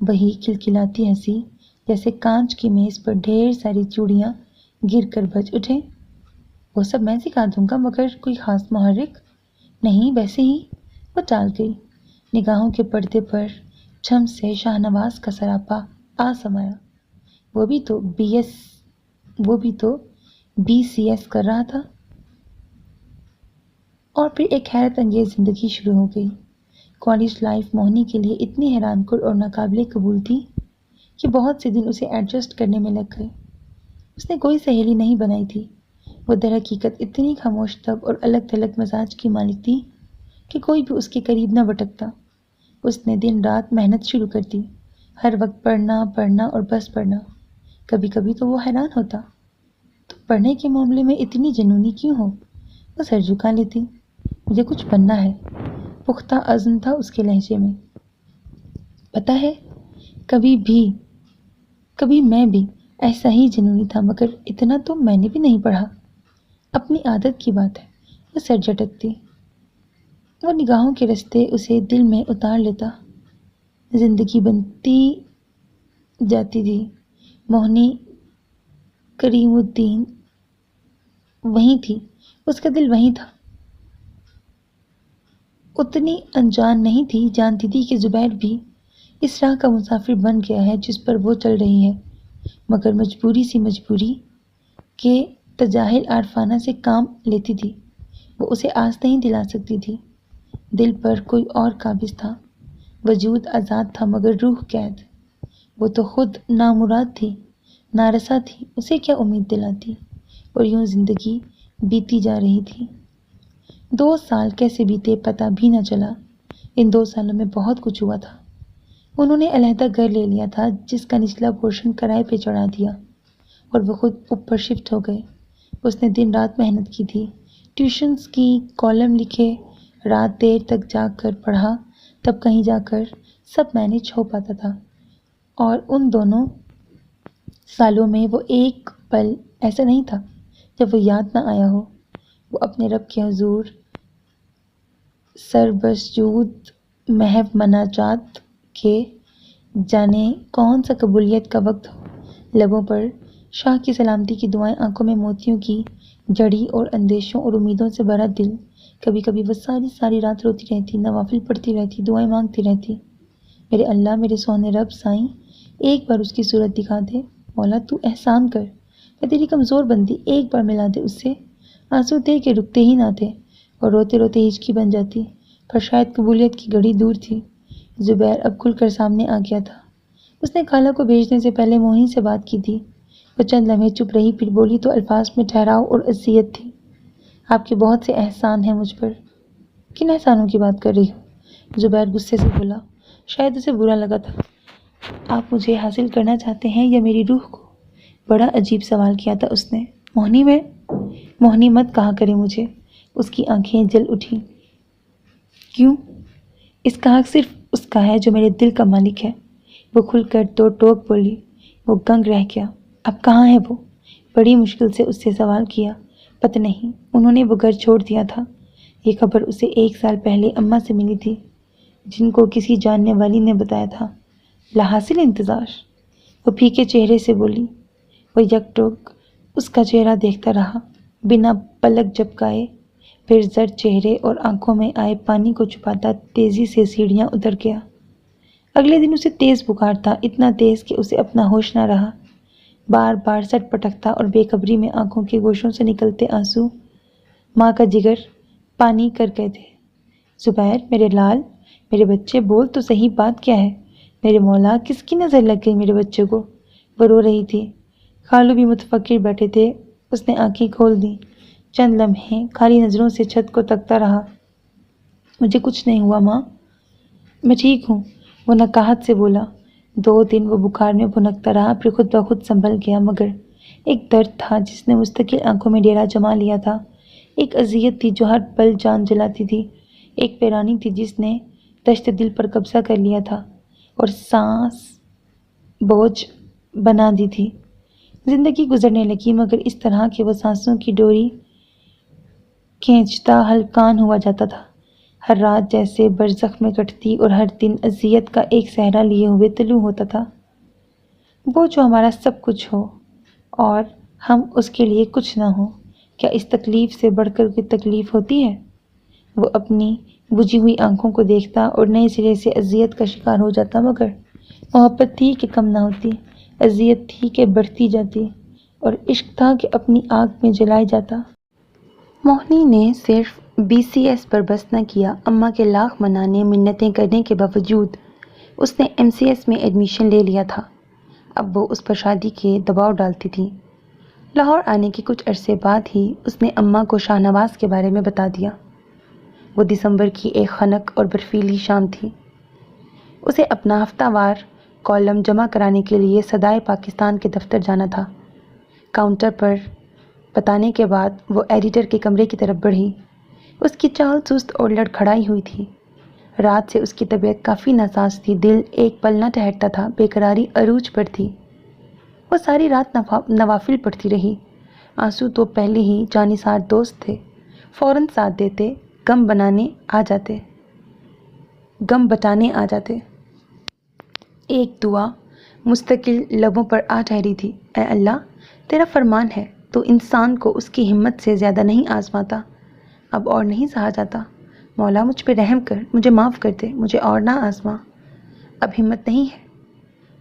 وہی کھلکھلاتی ہنسی جیسے کانچ کی میز پر ڈھیر ساری چوڑیاں گر کر بج اٹھیں۔ وہ سب میں سکھا دوں گا، مگر کوئی خاص محرک نہیں، ویسے ہی۔ وہ ٹال گئی۔ نگاہوں کے پردے پر چھم سے شاہ نواز کا سراپا آ سمایا۔ وہ بھی تو بی سی ایس کر رہا تھا۔ اور پھر ایک حیرت انگیز زندگی شروع ہو گئی۔ کالج لائف موہنی کے لیے اتنی حیران کن اور ناقابل قبول تھی کہ بہت سے دن اسے ایڈجسٹ کرنے میں لگ گئے۔ اس نے کوئی سہیلی نہیں بنائی تھی۔ وہ در حقیقت اتنی خاموش طب اور الگ تھلگ مزاج کی مالک تھی کہ کوئی بھی اس کے قریب نہ بٹکتا۔ اس نے دن رات محنت شروع کر دی، ہر وقت پڑھنا اور بس پڑھنا۔ کبھی کبھی تو وہ حیران ہوتا، تو پڑھنے کے معاملے میں اتنی جنونی کیوں ہو؟ وہ سر جھکا لیتی۔ مجھے کچھ بننا ہے، پختہ عزم تھا اس کے لہجے میں۔ پتہ ہے، کبھی میں بھی ایسا ہی جنونی تھا، مگر اتنا تو میں نے بھی نہیں پڑھا۔ اپنی عادت کی بات ہے۔ وہ سر جھٹکتی۔ وہ نگاہوں کے رستے اسے دل میں اتار لیتا۔ زندگی بنتی جاتی تھی۔ موہنی کریم الدین وہیں تھی، اس کا دل وہیں تھا۔ اتنی انجان نہیں تھی، جانتی تھی کہ زبیر بھی اس راہ کا مسافر بن گیا ہے جس پر وہ چل رہی ہے، مگر مجبوری کے تجاہل عارفانہ سے کام لیتی تھی۔ وہ اسے آس نہیں دلا سکتی تھی۔ دل پر کوئی اور قابض تھا، وجود آزاد تھا مگر روح قید۔
وہ تو خود نامراد تھی، نارسا تھی، اسے کیا امید دلاتی؟ اور یوں زندگی بیتی جا رہی تھی۔ 2 سال کیسے بیتے پتہ بھی نہ چلا۔ ان 2 سالوں میں بہت کچھ ہوا تھا۔ انہوں نے علیحدہ گھر لے لیا تھا جس کا نچلا پورشن کرائے پہ چڑھا دیا اور وہ خود اوپر شفٹ ہو گئے۔ اس نے دن رات محنت کی تھی، ٹیوشنز کی، کالم لکھے، رات دیر تک جاگ کر پڑھا، تب کہیں جا کر سب مینیج ہو پاتا تھا۔ اور ان دونوں سالوں میں وہ ایک پل ایسا نہیں تھا جب وہ یاد نہ آیا ہو۔ وہ اپنے رب کے حضور سربسجود محو مناجات کے جانے کون سا قبولیت کا وقت ہو، لبوں پر شاہ کی سلامتی کی دعائیں، آنکھوں میں موتیوں کی جڑی اور اندیشوں اور امیدوں سے بھرا دل۔ کبھی کبھی وہ ساری رات روتی رہتی، نوافل پڑھتی رہتی، دعائیں مانگتی رہتی۔ میرے اللہ، میرے سونے رب، سائیں ایک بار اس کی صورت دکھا دے، مولا تو احسان کر، میں تیری کمزور بندی، ایک بار ملا دے اس سے۔ آنسو دے کے رکتے ہی نہ تھے اور روتے روتے ہچکی بن جاتی، پر شاید قبولیت کی گھڑی دور تھی۔ زبیر اب کھل کر سامنے آ گیا تھا۔ اس نے خالہ کو بھیجنے سے پہلے موہنی سے بات کی تھی۔ وہ چند لمحے چپ رہی، پھر بولی تو الفاظ میں ٹھہراؤ اور اذیت تھی۔ آپ کے بہت سے احسان ہیں مجھ پر۔ کن احسانوں کی بات کر رہی ہو؟ زبیر غصے سے بولا۔ شاید اسے برا لگا تھا۔ آپ مجھے حاصل کرنا چاہتے ہیں یا میری روح کو؟ بڑا عجیب سوال کیا تھا اس نے۔ موہنی میں؟ موہنی مت کہا کرے مجھے۔ اس کی آنکھیں جل اٹھیں۔ کیوں؟ اس کا حق صرف اس کا ہے جو میرے دل کا مالک ہے۔ وہ کھل کر دو ٹوک بولی۔ وہ گنگ رہ گیا۔ اب کہاں ہے وہ؟ بڑی مشکل سے اس سے سوال کیا۔ پتہ نہیں، انہوں نے وہ گھر چھوڑ دیا تھا۔ یہ خبر اسے 1 سال پہلے اماں سے ملی تھی، جن کو کسی جاننے والی نے بتایا تھا۔ لاحاصل انتظار؟ وہ پھیکے چہرے سے بولی۔ وہ یک ٹوک اس کا چہرہ دیکھتا رہا، بنا پلک جھپکائے، پھر زرد چہرے اور آنکھوں میں آئے پانی کو چھپاتا تیزی سے سیڑھیاں اتر گیا۔ اگلے دن اسے تیز بخار تھا، اتنا تیز کہ اسے اپنا ہوش نہ رہا۔ بار بار سٹ پٹکتا اور بے خبری میں آنکھوں کے گوشوں سے نکلتے آنسو ماں کا جگر پانی کر گئے تھے۔ زبیر، میرے لال، میرے بچے، بول تو صحیح، بات کیا ہے؟ میرے مولا، کس کی نظر لگ گئی میرے بچے کو؟ وہ رو رہی تھی۔ خالو بھی متفکر بیٹھے تھے۔ اس نے آنکھیں کھول دیں، چند لمحے خالی نظروں سے چھت کو تکتا رہا۔ مجھے کچھ نہیں ہوا ماں، میں ٹھیک ہوں، وہ نقاہت سے بولا۔ 2 دن وہ بخار میں بھنکتا رہا، پھر خود بخود سنبھل گیا، مگر ایک درد تھا جس نے مستقل آنکھوں میں ڈیرا جما لیا تھا، ایک اذیت تھی جو ہر پل جان جلاتی تھی، ایک پیرانی تھی جس نے دشت دل پر قبضہ کر لیا تھا اور سانس بوجھ بنا دی تھی۔ زندگی گزرنے لگی، مگر اس طرح کہ وہ سانسوں کی ڈوری کھینچتا ہلکان ہوا جاتا تھا، ہر رات جیسے برزخ میں کٹتی اور ہر دن اذیت کا ایک صحرا لیے ہوئے طلوع ہوتا تھا۔ وہ جو ہمارا سب کچھ ہو اور ہم اس کے لیے کچھ نہ ہو، کیا اس تکلیف سے بڑھ کر کوئی تکلیف ہوتی ہے؟ وہ اپنی بجھی ہوئی آنکھوں کو دیکھتا اور نئے سرے سے اذیت کا شکار ہو جاتا، مگر محبت تھی کہ کم نہ ہوتی، اذیت تھی کہ بڑھتی جاتی، اور عشق تھا کہ اپنی آگ میں جلائے جاتا۔ موہنی نے صرف BCS پر بس نہ کیا، اماں کے لاکھ منانے منتیں کرنے کے باوجود اس نے MCS میں ایڈمیشن لے لیا تھا۔ اب وہ اس پر شادی کے دباؤ ڈالتی تھی۔ لاہور آنے کے کچھ عرصے بعد ہی اس نے اماں کو شاہ نواز کے بارے میں بتا دیا۔ وہ دسمبر کی ایک خنک اور برفیلی شام تھی۔ اسے اپنا ہفتہ وار کالم جمع کرانے کے لیے صدائے پاکستان کے دفتر جانا تھا۔ کاؤنٹر پر بتانے کے بعد وہ ایڈیٹر کے کمرے کی طرف بڑھی۔ اس کی چال سست اور لڑکھڑائی ہوئی تھی۔ رات سے اس کی طبیعت کافی ناساز تھی، دل ایک پل نہ ٹھہرتا تھا، بے قراری عروج پر تھی۔ وہ ساری رات نوافل پڑھتی رہی۔ آنسو تو پہلے ہی جانثار دوست تھے، فوراً ساتھ دیتے، غم بٹانے آ جاتے۔ ایک دعا مستقل لبوں پر آ ٹھہری تھی، اے اللہ، تیرا فرمان ہے تو انسان کو اس کی ہمت سے زیادہ نہیں آزماتا، اب اور نہیں سہا جاتا، مولا مجھ پہ رحم کر، مجھے معاف کر دے، مجھے اور نہ آزما، اب ہمت نہیں ہے،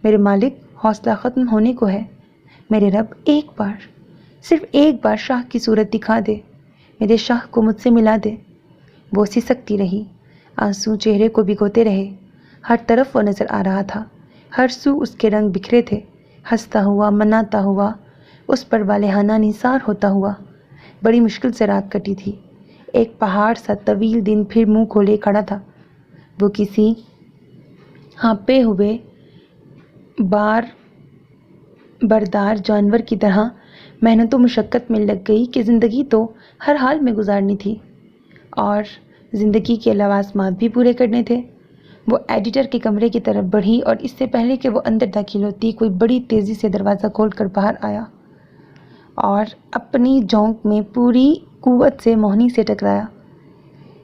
میرے مالک حوصلہ ختم ہونے کو ہے، میرے رب ایک بار، صرف ایک بار شاہ کی صورت دکھا دے، میرے شاہ کو مجھ سے ملا دے۔ وہ سسکتی رہی، آنسو چہرے کو بھگوتے رہے، ہر طرف وہ نظر آ رہا تھا، ہر سو اس کے رنگ بکھرے تھے، ہنستا ہوا، مناتا ہوا، اس پر والہانہ نثار ہوتا ہوا۔ بڑی مشکل سے رات کٹی تھی۔ ایک پہاڑ سا طویل دن پھر منہ کھولے کھڑا تھا۔ وہ کسی ہانپے ہوئے بار بردار جانور کی طرح محنت و مشقت میں لگ گئی کہ زندگی تو ہر حال میں گزارنی تھی اور زندگی کے لوازمات بھی پورے کرنے تھے۔ وہ ایڈیٹر کے کمرے کی طرف بڑھی اور اس سے پہلے کہ وہ اندر داخل ہوتی کوئی بڑی تیزی سے دروازہ کھول کر باہر آیا اور اپنی جونک میں پوری قوت سے موہنی سے ٹکرایا۔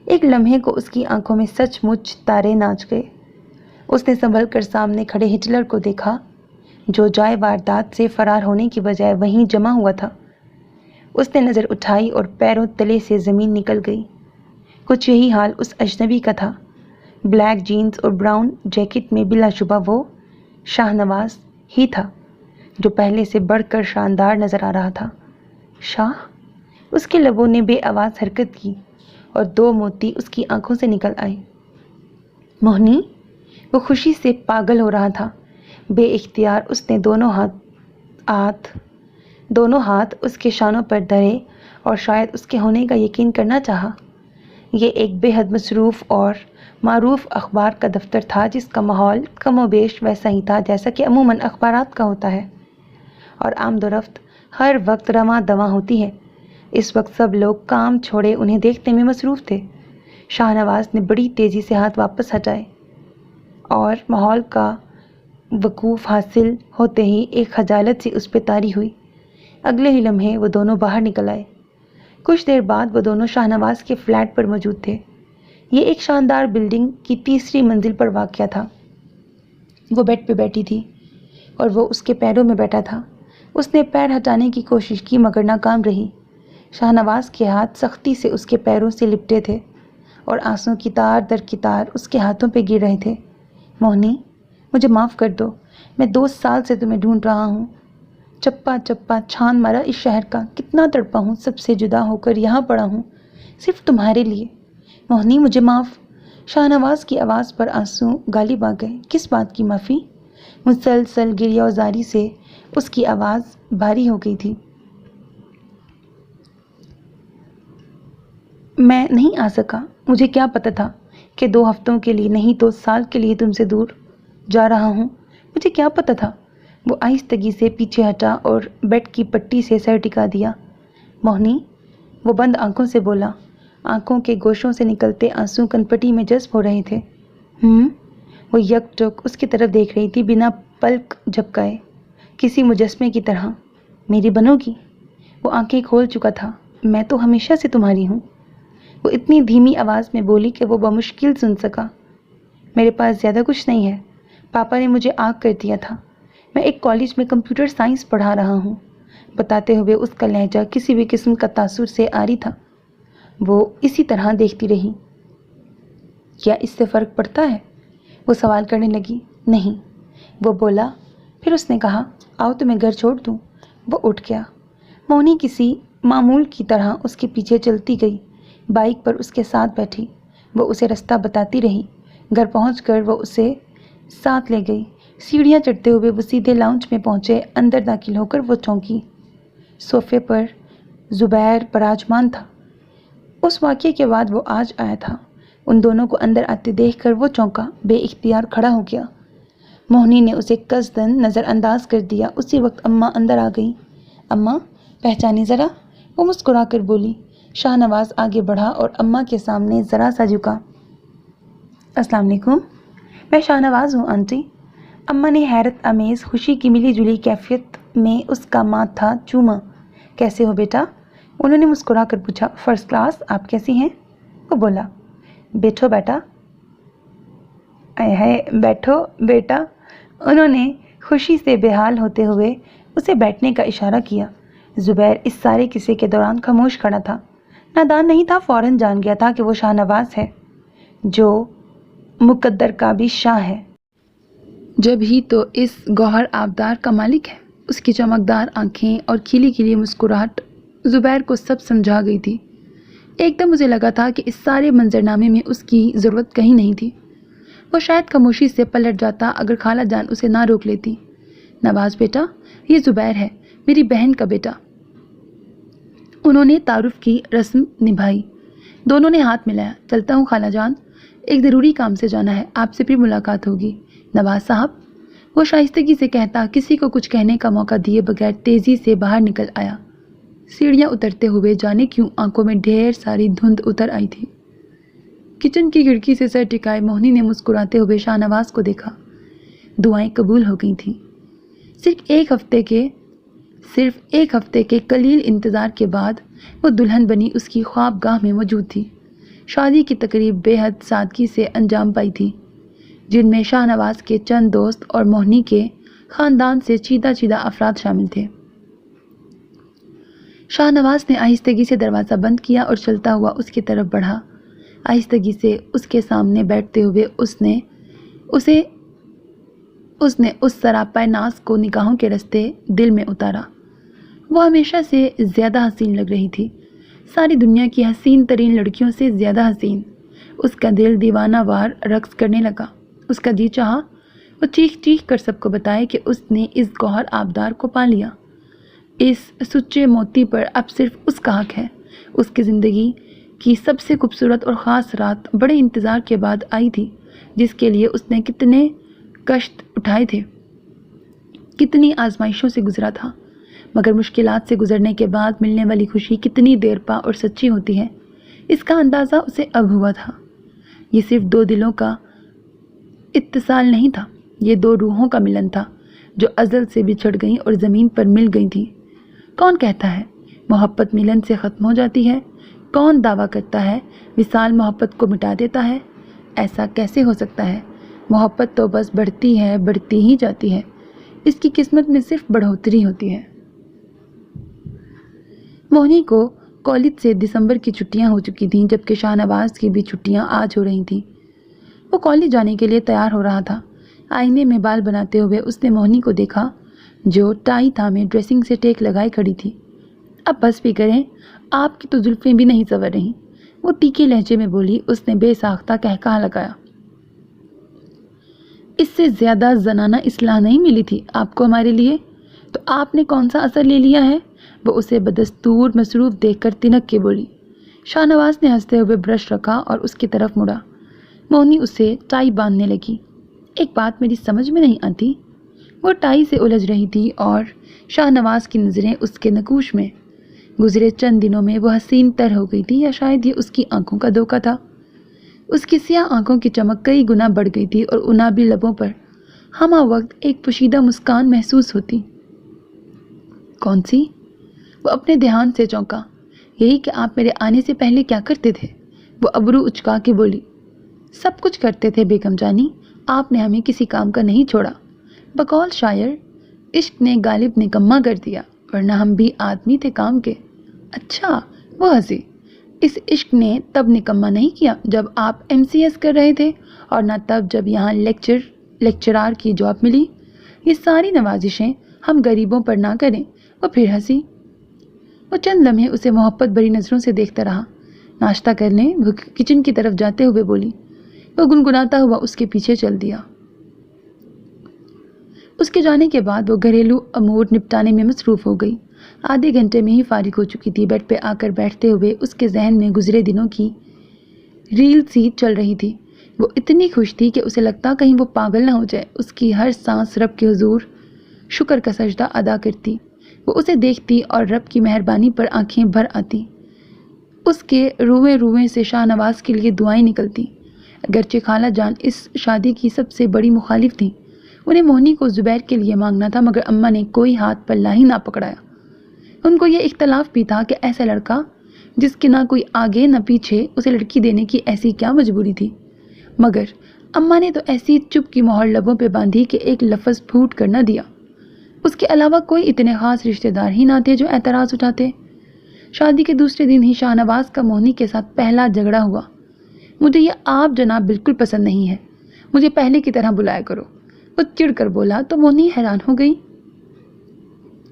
ایک لمحے کو اس کی آنکھوں میں سچ مچ تارے ناچ گئے۔ اس نے سنبھل کر سامنے کھڑے ہٹلر کو دیکھا جو جائے واردات سے فرار ہونے کی بجائے وہیں جمع ہوا تھا۔ اس نے نظر اٹھائی اور پیروں تلے سے زمین نکل گئی۔ کچھ یہی حال اس اجنبی کا تھا۔ بلیک جینز اور براؤن جیکٹ میں بلا شبہ وہ شاہ نواز ہی تھا جو پہلے سے بڑھ کر شاندار نظر آ رہا تھا۔ شاہ؟ اس کے لبوں نے بے آواز حرکت کی اور دو موتی اس کی آنکھوں سے نکل آئے۔ موہنی؟ وہ خوشی سے پاگل ہو رہا تھا۔ بے اختیار اس نے دونوں ہاتھ اس کے شانوں پر دھرے اور شاید اس کے ہونے کا یقین کرنا چاہا۔ یہ ایک بے حد مصروف اور معروف اخبار کا دفتر تھا جس کا ماحول کم و بیش ویسا ہی تھا جیسا کہ عموماً اخبارات کا ہوتا ہے اور آمد و رفت ہر وقت رواں دواں ہوتی ہے۔ اس وقت سب لوگ کام چھوڑے انہیں دیکھنے میں مصروف تھے۔ شاہ نواز نے بڑی تیزی سے ہاتھ واپس ہٹائے اور ماحول کا وقوف حاصل ہوتے ہی ایک خجالت سی اس پہ طاری ہوئی۔ اگلے ہی لمحے وہ دونوں باہر نکل آئے۔ کچھ دیر بعد وہ دونوں شاہ نواز کے فلیٹ پر موجود تھے۔ یہ ایک شاندار بلڈنگ کی تیسری منزل پر واقع تھا۔ وہ بیڈ پہ بیٹھی تھی اور وہ اس کے پیروں میں بیٹھا تھا۔ اس نے پیر ہٹانے کی کوشش کی مگر ناکام رہی۔ شاہ نواز کے ہاتھ سختی سے اس کے پیروں سے لپٹے تھے اور آنسوں کی تار در کی تار اس کے ہاتھوں پہ گر رہے تھے۔ موہنی، مجھے معاف کر دو، میں 2 سال سے تمہیں ڈھونڈ رہا ہوں۔ چپا چپا چھان مارا اس شہر کا، کتنا تڑپا ہوں، سب سے جدا ہو کر یہاں پڑا ہوں صرف تمہارے لیے۔ موہنی مجھے معاف۔ شاہ نواز کی آواز پر آنسو غالب آ گئے۔ کس بات کی معافی؟ مسلسل گریہ وزاری سے اس کی آواز بھاری ہو گئی تھی۔ میں نہیں آ سکا، مجھے کیا پتہ تھا کہ 2 ہفتوں کے لیے نہیں تو سال کے لیے تم سے دور جا رہا ہوں، مجھے کیا پتہ تھا۔ وہ آہستگی سے پیچھے ہٹا اور بیڈ کی پٹی سے سر ٹکا دیا۔ موہنی، وہ بند آنکھوں سے بولا۔ آنکھوں کے گوشوں سے نکلتے آنسو کنپٹی میں جذب ہو رہے تھے۔ وہ یک ٹک اس کی طرف دیکھ رہی تھی بنا پلک جھپکائے، کسی مجسمے کی طرح۔ میری بنو گی؟ وہ آنکھیں کھول چکا تھا۔ میں تو ہمیشہ سے تمہاری ہوں۔ وہ اتنی دھیمی آواز میں بولی کہ وہ بمشکل سن سکا۔ میرے پاس زیادہ کچھ نہیں ہے، پاپا نے مجھے آگ کر دیا تھا۔ میں ایک کالج میں کمپیوٹر سائنس پڑھا رہا ہوں۔ بتاتے ہوئے اس کا لہجہ کسی بھی قسم کا تاثر سے عاری تھا۔ وہ اسی طرح دیکھتی رہی۔ کیا اس سے فرق پڑتا ہے؟ وہ سوال کرنے لگی۔ نہیں، وہ بولا۔ پھر اس نے کہا، آؤ تمہیں گھر چھوڑ دوں۔ وہ اٹھ گیا۔ موہنی کسی معمول کی طرح اس کے پیچھے چلتی گئی، بائک پر اس کے ساتھ بیٹھی۔ وہ اسے رستہ بتاتی رہی۔ گھر پہنچ کر وہ اسے ساتھ لے گئی۔ سیڑھیاں چڑھتے ہوئے وہ سیدھے لاؤنج میں پہنچے۔ اندر داخل ہو کر وہ چونکی۔ صوفے پر زبیر براجمان تھا۔ اس واقعے کے بعد وہ آج آیا تھا۔ ان دونوں کو اندر آتے دیکھ کر وہ چونکا، بے اختیار کھڑا ہو گیا۔ موہنی نے اسے قصداً نظر انداز کر دیا۔ اسی وقت اماں اندر آ گئیں۔ اماں، پہچانی ذرا؟ وہ مسکرا کر بولی۔ شاہ نواز آگے بڑھا اور اماں کے سامنے ذرا سا جھکا۔ السلام علیکم، میں شاہ نواز ہوں آنٹی۔ اماں نے حیرت آمیز خوشی کی ملی جلی کیفیت میں اس کا ماتھا چوما۔ کیسے ہو بیٹا؟ انہوں نے مسکرا کر پوچھا۔ فرسٹ کلاس، آپ کیسی ہیں؟ وہ بولا۔ بیٹھو بیٹا۔ بیٹھو بیٹا۔ انہوں نے خوشی سے بے حال ہوتے ہوئے اسے بیٹھنے کا اشارہ کیا۔ زبیر اس سارے قصے کے دوران خاموش کھڑا تھا۔ نادان نہیں تھا، فوراً جان گیا تھا کہ وہ شاہ نواز ہے جو مقدر کا بھی شاہ ہے۔
جب ہی تو اس گوہر آبدار کا مالک ہے۔ اس کی چمکدار آنکھیں اور کھلی کھلی مسکراہٹ زبیر کو سب سمجھا گئی تھی۔ ایک دم مجھے لگا تھا کہ اس سارے منظرنامے میں اس کی ضرورت کہیں نہیں تھی۔ وہ شاید خاموشی سے پلٹ جاتا اگر خالہ جان اسے نہ روک لیتی۔ نواز بیٹا، یہ زبیر ہے، میری بہن کا بیٹا۔ انہوں نے تعارف کی رسم نبھائی۔ دونوں نے ہاتھ ملایا۔ چلتا ہوں خالہ جان، ایک ضروری کام سے جانا ہے، آپ سے پھر ملاقات ہوگی۔ نواز صاحب، وہ شائستگی سے کہتا کسی کو کچھ کہنے کا موقع دیے بغیر تیزی سے باہر نکل آیا۔ سیڑھیاں اترتے ہوئے جانے کیوں آنکھوں میں ڈھیر ساری دھند اتر آئی تھی۔ کچن کی کھڑکی سے سر ٹکائے موہنی نے مسکراتے ہوئے شاہ نواز کو دیکھا۔ دعائیں قبول ہو گئی تھیں۔ صرف ایک ہفتے کے قلیل انتظار کے بعد وہ دلہن بنی اس کی خواب گاہ میں موجود تھی۔ شادی کی تقریب بے حد سادگی سے انجام پائی تھی، جن میں شاہ نواز کے چند دوست اور موہنی کے خاندان سے چیدہ افراد شامل تھے۔ شاہ نواز نے آہستگی سے دروازہ بند کیا اور چلتا ہوا اس کی طرف بڑھا۔ آہستگی سے اس کے سامنے بیٹھتے ہوئے اس نے اس سراپا ناز کو نگاہوں کے رستے دل میں اتارا۔ وہ ہمیشہ سے زیادہ حسین لگ رہی تھی، ساری دنیا کی حسین ترین لڑکیوں سے زیادہ حسین۔ اس کا دل دیوانہ وار رقص کرنے لگا۔ اس کا جی چاہا وہ چیخ چیخ کر سب کو بتائے کہ اس نے اس گوہر آبدار کو پا لیا۔ اس سچے موتی پر اب صرف اس کا حق ہے۔ اس کی زندگی کی سب سے خوبصورت اور خاص رات بڑے انتظار کے بعد آئی تھی، جس کے لیے اس نے کتنے کشت اٹھائے تھے، کتنی آزمائشوں سے گزرا تھا، مگر مشکلات سے گزرنے کے بعد ملنے والی خوشی کتنی دیر پا اور سچی ہوتی ہے، اس کا اندازہ اسے اب ہوا تھا۔ یہ صرف دو دلوں کا اتصال نہیں تھا، یہ دو روحوں کا ملن تھا جو ازل سے بچھڑ گئیں اور زمین پر مل گئی تھیں۔ کون کہتا ہے محبت ملن سے ختم ہو جاتی ہے؟ کون دعویٰ کرتا ہے وصال محبت کو مٹا دیتا ہے؟ ایسا کیسے ہو سکتا ہے؟ محبت تو بس بڑھتی ہے، بڑھتی ہی جاتی ہے، اس کی قسمت میں صرف بڑھوتری ہوتی ہے۔ موہنی کو کالج سے دسمبر کی چھٹیاں ہو چکی تھیں، جبکہ شاہ نواز کی بھی چھٹیاں آج ہو رہی تھیں۔ وہ کالج جانے کے لیے تیار ہو رہا تھا۔ آئینے میں بال بناتے ہوئے اس نے موہنی کو دیکھا جو ٹائی تھامے ڈریسنگ سے ٹیک لگائے کھڑی تھی۔ اب بس بھی کریں، آپ کی تو زلفیں بھی نہیں سنور رہیں، وہ تیکھے لہجے میں بولی۔ اس نے بے ساختہ قہقہہ لگایا۔ اس سے زیادہ زنانہ اصلاح نہیں ملی تھی آپ کو ہمارے لیے، تو آپ نے کون سا اثر لے لیا ہے؟ وہ اسے بدستور مصروف دیکھ کر تنک کے بولی۔ شاہ نواز نے ہنستے ہوئے برش رکھا اور اس کی طرف مڑا۔ موہنی اسے ٹائی باندھنے لگی۔ ایک بات میری سمجھ میں نہیں آتی، وہ ٹائی سے الجھ رہی تھی اور شاہ نواز کی نظریں اس کے نقوش میں۔ گزرے چند دنوں میں وہ حسین تر ہو گئی تھی، یا شاید یہ اس کی آنکھوں کا دھوکہ تھا۔ اس کی سیاہ آنکھوں کی چمک کئی گنا بڑھ گئی تھی اور انابی لبوں پر ہمہ وقت ایک پوشیدہ مسکان محسوس ہوتی۔ کون سی؟ وہ اپنے دھیان سے چونکا۔ یہی کہ آپ میرے آنے سے پہلے کیا کرتے تھے؟ وہ ابرو اچکا کے بولی۔ سب کچھ کرتے تھے بیگم جانی، آپ نے ہمیں کسی کام کا نہیں چھوڑا۔ بقول شاعر، عشق نے غالب نکما کر دیا، ورنہ ہم بھی آدمی تھے کام کے۔ اچھا، وہ ہنسی۔ اس عشق نے تب نکما نہیں کیا جب آپ MCS کر رہے تھے، اور نہ تب جب یہاں لیکچرار کی جاب ملی۔ یہ ساری نوازشیں ہم غریبوں پر نہ کریں۔ وہ پھر ہنسی۔ وہ چند لمحے اسے محبت بھری نظروں سے دیکھتا رہا۔ ناشتہ کر لیں، وہ کچن کی طرف جاتے ہوئے بولی۔ وہ گنگناتا ہوا اس کے پیچھے چل دیا۔ اس کے جانے کے بعد وہ گھریلو امور نپٹانے میں مصروف ہو گئی۔ آدھے گھنٹے میں ہی فارغ ہو چکی تھی۔ بیڈ پہ آ کر بیٹھتے ہوئے اس کے ذہن میں گزرے دنوں کی ریل سی چل رہی تھی۔ وہ اتنی خوش تھی کہ اسے لگتا کہیں وہ پاگل نہ ہو جائے۔ اس کی ہر سانس رب کے حضور شکر کا سجدہ ادا کرتی۔ وہ اسے دیکھتی اور رب کی مہربانی پر آنکھیں بھر آتی۔ اس کے روئیں روئیں سے شاہ نواز کے لیے دعائیں نکلتی۔ اگرچہ خالہ جان اس شادی کی سب سے بڑی مخالف تھیں، انہیں موہنی کو زبیر کے لیے مانگنا تھا، مگر اماں نے کوئی ہاتھ پلہ ہی نہ پکڑایا۔ ان کو یہ اختلاف بھی تھا کہ ایسا لڑکا جس کے نہ کوئی آگے نہ پیچھے، اسے لڑکی دینے کی ایسی کیا مجبوری تھی۔ مگر اماں نے تو ایسی چپ کی مہر لبوں پہ باندھی کہ ایک لفظ پھوٹ کر نہ دیا۔ اس کے علاوہ کوئی اتنے خاص رشتہ دار ہی نہ تھے جو اعتراض اٹھاتے۔ شادی کے دوسرے دن ہی شاہ نواز کا موہنی کے ساتھ پہلا جھگڑا ہوا۔ مجھے یہ آپ جناب بالکل پسند نہیں ہے، مجھے پہلے کی طرح بلایا کرو، وہ چڑ کر بولا تو موہنی حیران ہو گئی۔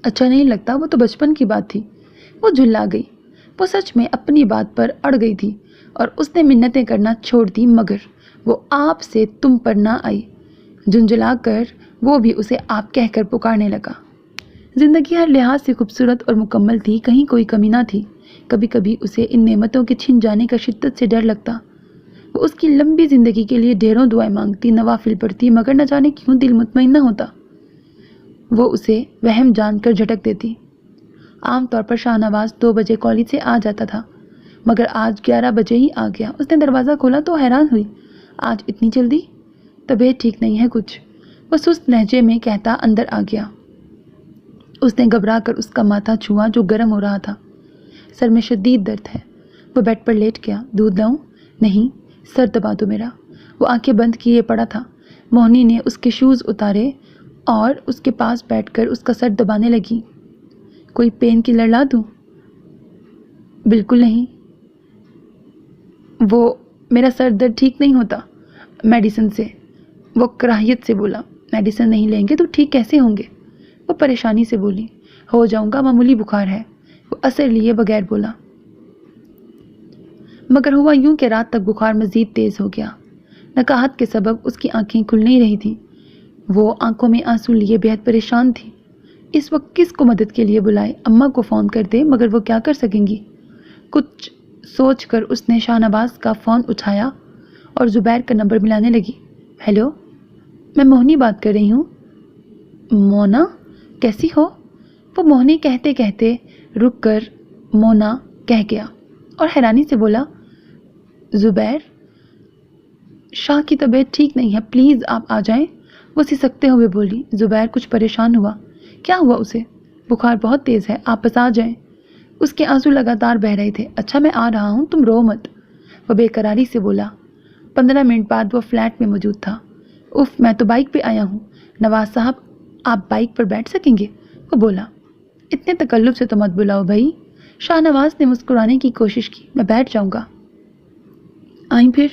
اچھا نہیں لگتا، وہ تو بچپن کی بات تھی۔ وہ جھلا گئی۔ وہ سچ میں اپنی بات پر اڑ گئی تھی اور اس نے منتیں کرنا چھوڑ دی، مگر وہ آپ سے تم پر نہ آئی۔ جھنجھلا کر وہ بھی اسے آپ کہہ کر پکارنے لگا۔ زندگی ہر لحاظ سے خوبصورت اور مکمل تھی، کہیں کوئی کمی نہ تھی۔ کبھی کبھی اسے ان نعمتوں کے چھن جانے کا شدت سے ڈر لگتا۔ وہ اس کی لمبی زندگی کے لیے ڈھیروں دعائیں مانگتی، نوافل پڑھتی، مگر نہ جانے کیوں دل مطمئن نہ ہوتا۔ وہ اسے وہم جان کر جھٹک دیتی۔ عام طور پر شاہ نواز 2 بجے کالج سے آ جاتا تھا، مگر آج 11 بجے ہی آ گیا۔ اس نے دروازہ کھولا تو حیران ہوئی، آج اتنی جلدی؟ طبیعت ٹھیک نہیں ہے کچھ، وہ سست لہجے میں کہتا اندر آ گیا۔ اس نے گھبرا کر اس کا ماتھا چھوا جو گرم ہو رہا تھا۔ سر میں شدید درد ہے۔ وہ بیڈ پر لیٹ گیا۔ دودھ لاؤں؟ نہیں، سر دبا دو میرا۔ وہ آنکھیں بند کیے پڑا تھا۔ موہنی نے اس کے شوز اتارے اور اس کے پاس بیٹھ کر اس کا سر دبانے لگی۔ کوئی پین کلر لا دوں؟ بالکل نہیں۔ وہ میرا سر درد ٹھیک نہیں ہوتا میڈیسن سے، وہ کراہیت سے بولا۔ میڈیسن نہیں لیں گے تو ٹھیک کیسے ہوں گے؟ وہ پریشانی سے بولی۔ ہو جاؤں گا، معمولی بخار ہے، وہ اثر لیے بغیر بولا۔ مگر ہوا یوں کہ رات تک بخار مزید تیز ہو گیا۔ نکاہت کے سبب اس کی آنکھیں کھل نہیں رہی تھیں۔ وہ آنکھوں میں آنسو لیے بہت پریشان تھی۔ اس وقت کس کو مدد کے لیے بلائے؟ اماں کو فون کر دے، مگر وہ کیا کر سکیں گی؟ کچھ سوچ کر اس نے شاہ نواز کا فون اٹھایا اور زبیر کا نمبر ملانے لگی۔ ہیلو، میں موہنی بات کر رہی ہوں۔ مونا، کیسی ہو؟ وہ موہنی کہتے کہتے رک کر مونا کہہ گیا اور حیرانی سے بولا، زبیر، شاہ کی طبیعت ٹھیک نہیں ہے، پلیز آپ آ جائیں۔ وہ سسکتے ہوئے بولی۔ زبیر کچھ پریشان ہوا۔ کیا ہوا اسے؟ بخار بہت تیز ہے، آپ بس آ جائیں۔ اس کے آنسو لگاتار بہہ رہے تھے۔ اچھا میں آ رہا ہوں، تم رو مت، وہ بے قراری سے بولا۔ 15 منٹ بعد وہ فلیٹ میں موجود تھا۔ اف، میں تو بائک پہ آیا ہوں۔ نواز صاحب، آپ بائک پر بیٹھ سکیں گے؟ وہ بولا۔ اتنے تکلف سے تو مت بلاؤ بھائی۔ شاہ نواز نے مسکرانے کی کوشش کی۔ میں بیٹھ جاؤں گا۔ آئیں پھر۔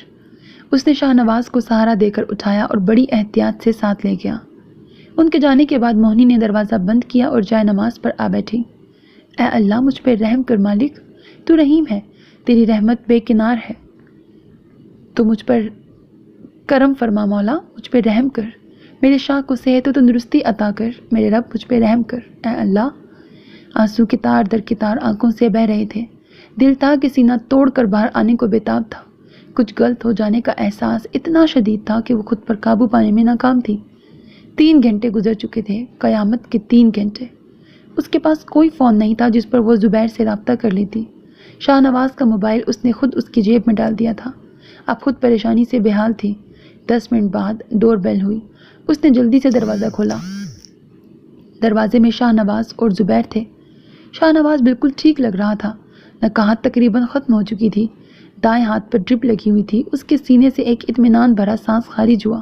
اس نے شاہ نواز کو سہارا دے کر اٹھایا اور بڑی احتیاط سے ساتھ لے گیا۔ ان کے جانے کے بعد موہنی نے دروازہ بند کیا اور جائے نماز پر آ بیٹھی۔ اے اللہ، مجھ پہ رحم کر مالک، تو رحیم ہے، تیری رحمت بے کنار ہے، تو مجھ پر کرم فرما مولا، مجھ پہ رحم کر، میرے شاہ کو صحت و تندرستی عطا کر، میرے رب مجھ پہ رحم کر، اے اللہ۔ آنسو قطار در قطار آنکھوں سے بہہ رہے تھے۔ دل تھا کہ سینہ توڑ کر باہر آنے کو بےتاب تھا۔ کچھ غلط ہو جانے کا احساس اتنا شدید تھا کہ وہ خود پر قابو پانے میں ناکام تھی۔ 3 گھنٹے گزر چکے تھے، قیامت کے 3 گھنٹے۔ اس کے پاس کوئی فون نہیں تھا جس پر وہ زبیر سے رابطہ کر لیتی۔ شاہ نواز کا موبائل اس نے خود اس کی جیب میں ڈال دیا تھا۔ اب خود پریشانی سے بےحال تھی۔ 10 منٹ بعد ڈور بیل ہوئی۔ اس نے جلدی سے دروازہ کھولا۔ دروازے میں شاہ نواز اور زبیر تھے۔ شاہ نواز بالکل ٹھیک لگ رہا تھا۔ نکاہت تقریباً ختم ہو چکی تھی۔ دائیں ہاتھ پر ڈرپ لگی ہوئی تھی۔ اس کے سینے سے ایک اطمینان بھرا سانس خارج ہوا۔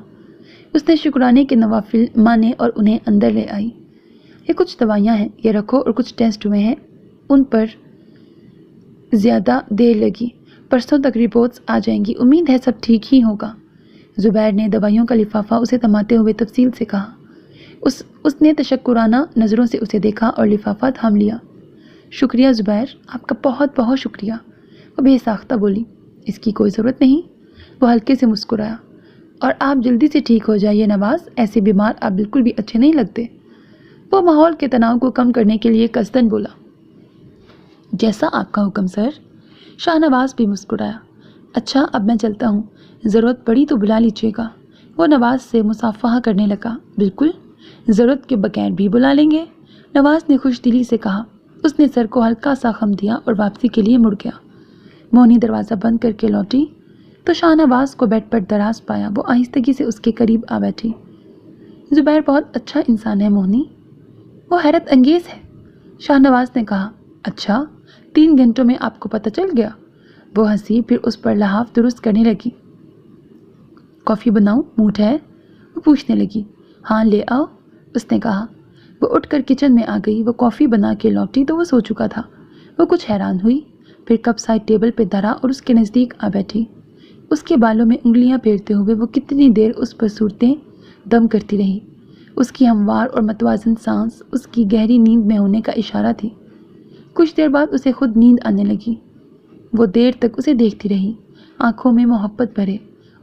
اس نے شکرانے کے نوافل مانے اور انہیں اندر لے آئی۔ یہ کچھ دوائیاں ہیں، یہ رکھو، اور کچھ ٹیسٹ ہوئے ہیں، ان پر زیادہ دیر لگی، پرسوں تک رپورٹس آ جائیں گی، امید ہے سب ٹھیک ہی ہوگا۔ زبیر نے دوائیوں کا لفافہ اسے تھماتے ہوئے تفصیل سے کہا۔ اس نے تشکرانہ نظروں سے اسے دیکھا اور لفافہ تھام لیا۔ شکریہ زبیر، آپ کا بہت بہت شکریہ، وہ بے ساختہ بولی۔ اس کی کوئی ضرورت نہیں، وہ ہلکے سے مسکرایا۔ اور آپ جلدی سے ٹھیک ہو جائیے نواز، ایسے بیمار آپ بالکل بھی اچھے نہیں لگتے، وہ ماحول کے تناؤ کو کم کرنے کے لیے قصداً بولا۔ جیسا آپ کا حکم سر۔ شاہ نواز بھی مسکرایا۔ اچھا اب میں چلتا ہوں، ضرورت پڑی تو بلا لیجیے گا۔ وہ نواز سے مصافحہ کرنے لگا۔ بالکل، ضرورت کے بغیر بھی بلا لیں گے، نواز نے خوش دلی سے کہا۔ اس نے سر کو ہلکا سا خم دیا اور واپسی کے لیے مڑ گیا۔ موہنی دروازہ بند کر کے لوٹی تو شاہ نواز کو بیڈ پر دراز پایا۔ وہ آہستگی سے اس کے قریب آ بیٹھی۔ زبیر بہت اچھا انسان ہے موہنی، وہ حیرت انگیز ہے، شاہ نواز نے کہا۔ اچھا، 3 گھنٹوں میں آپ کو پتہ چل گیا؟ وہ ہنسی، پھر اس پر لحاف درست کرنے لگی۔ کافی بناؤں، موڈ ہے؟ وہ پوچھنے لگی۔ ہاں لے آؤ، اس نے کہا۔ وہ اٹھ کر کچن میں آ گئی۔ وہ کافی بنا کے لوٹی تو وہ سو چکا تھا۔ وہ کچھ حیران ہوئی، پھر کپ سائڈ ٹیبل پہ دھرا اور اس کے نزدیک آ بیٹھی۔ اس کے بالوں میں انگلیاں پھیرتے ہوئے وہ کتنی دیر اس پر صورتیں دم کرتی رہی۔ اس کی ہموار اور متوازن سانس اس کی گہری نیند میں ہونے کا اشارہ تھی۔ کچھ دیر بعد اسے خود نیند آنے لگی۔ وہ دیر تک اسے دیکھتی رہی، آنکھوں میں محبت بھرے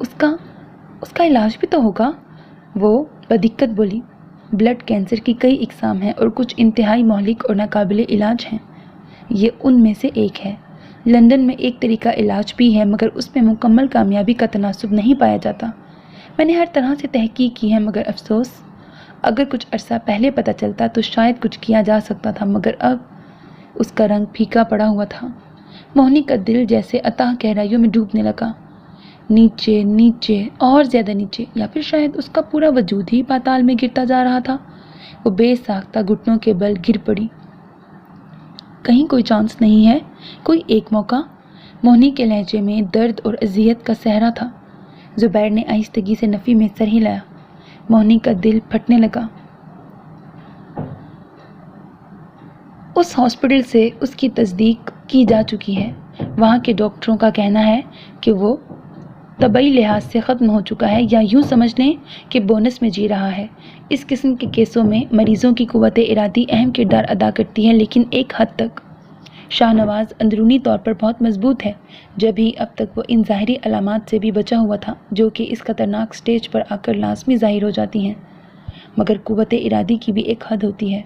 اس کا علاج بھی تو ہوگا، وہ بدقت بولی۔ بلڈ کینسر کی کئی اقسام ہیں اور کچھ انتہائی مہلک اور ناقابل علاج ہیں، یہ ان میں سے ایک ہے۔ لندن میں ایک طریقہ علاج بھی ہے مگر اس میں مکمل کامیابی کا تناسب نہیں پایا جاتا۔ میں نے ہر طرح سے تحقیق کی ہے مگر افسوس، اگر کچھ عرصہ پہلے پتہ چلتا تو شاید کچھ کیا جا سکتا تھا، مگر اب اس کا رنگ پھیکا پڑا ہوا تھا۔ موہنی کا دل جیسے اتاہ گہرائیوں میں ڈوبنے لگا، نیچے نیچے اور زیادہ نیچے، یا پھر شاید اس کا پورا وجود ہی پاتال میں گرتا جا رہا تھا۔ وہ بے ساختہ گھٹنوں کے بل گر پڑی۔ کہیں کوئی چانس نہیں ہے، کوئی ایک موقع؟ موہنی کے لہجے میں درد اور اذیت کا صحرا تھا۔ زبیر نے آہستگی سے نفی میں سر ہلایا۔ موہنی کا دل پھٹنے لگا۔ اس ہاسپٹل سے اس کی تصدیق کی جا چکی ہے، وہاں کے ڈاکٹروں کا کہنا ہے کہ وہ طبعی لحاظ سے ختم ہو چکا ہے، یا یوں سمجھ لیں کہ بونس میں جی رہا ہے۔ اس قسم کے کیسوں میں مریضوں کی قوت ارادی اہم کردار ادا کرتی ہے، لیکن ایک حد تک۔ شاہ نواز اندرونی طور پر بہت مضبوط ہے، جبھی اب تک وہ ان ظاہری علامات سے بھی بچا ہوا تھا جو کہ اس خطرناک سٹیج پر آ کر لازمی ظاہر ہو جاتی ہیں، مگر قوت ارادی کی بھی ایک حد ہوتی ہے۔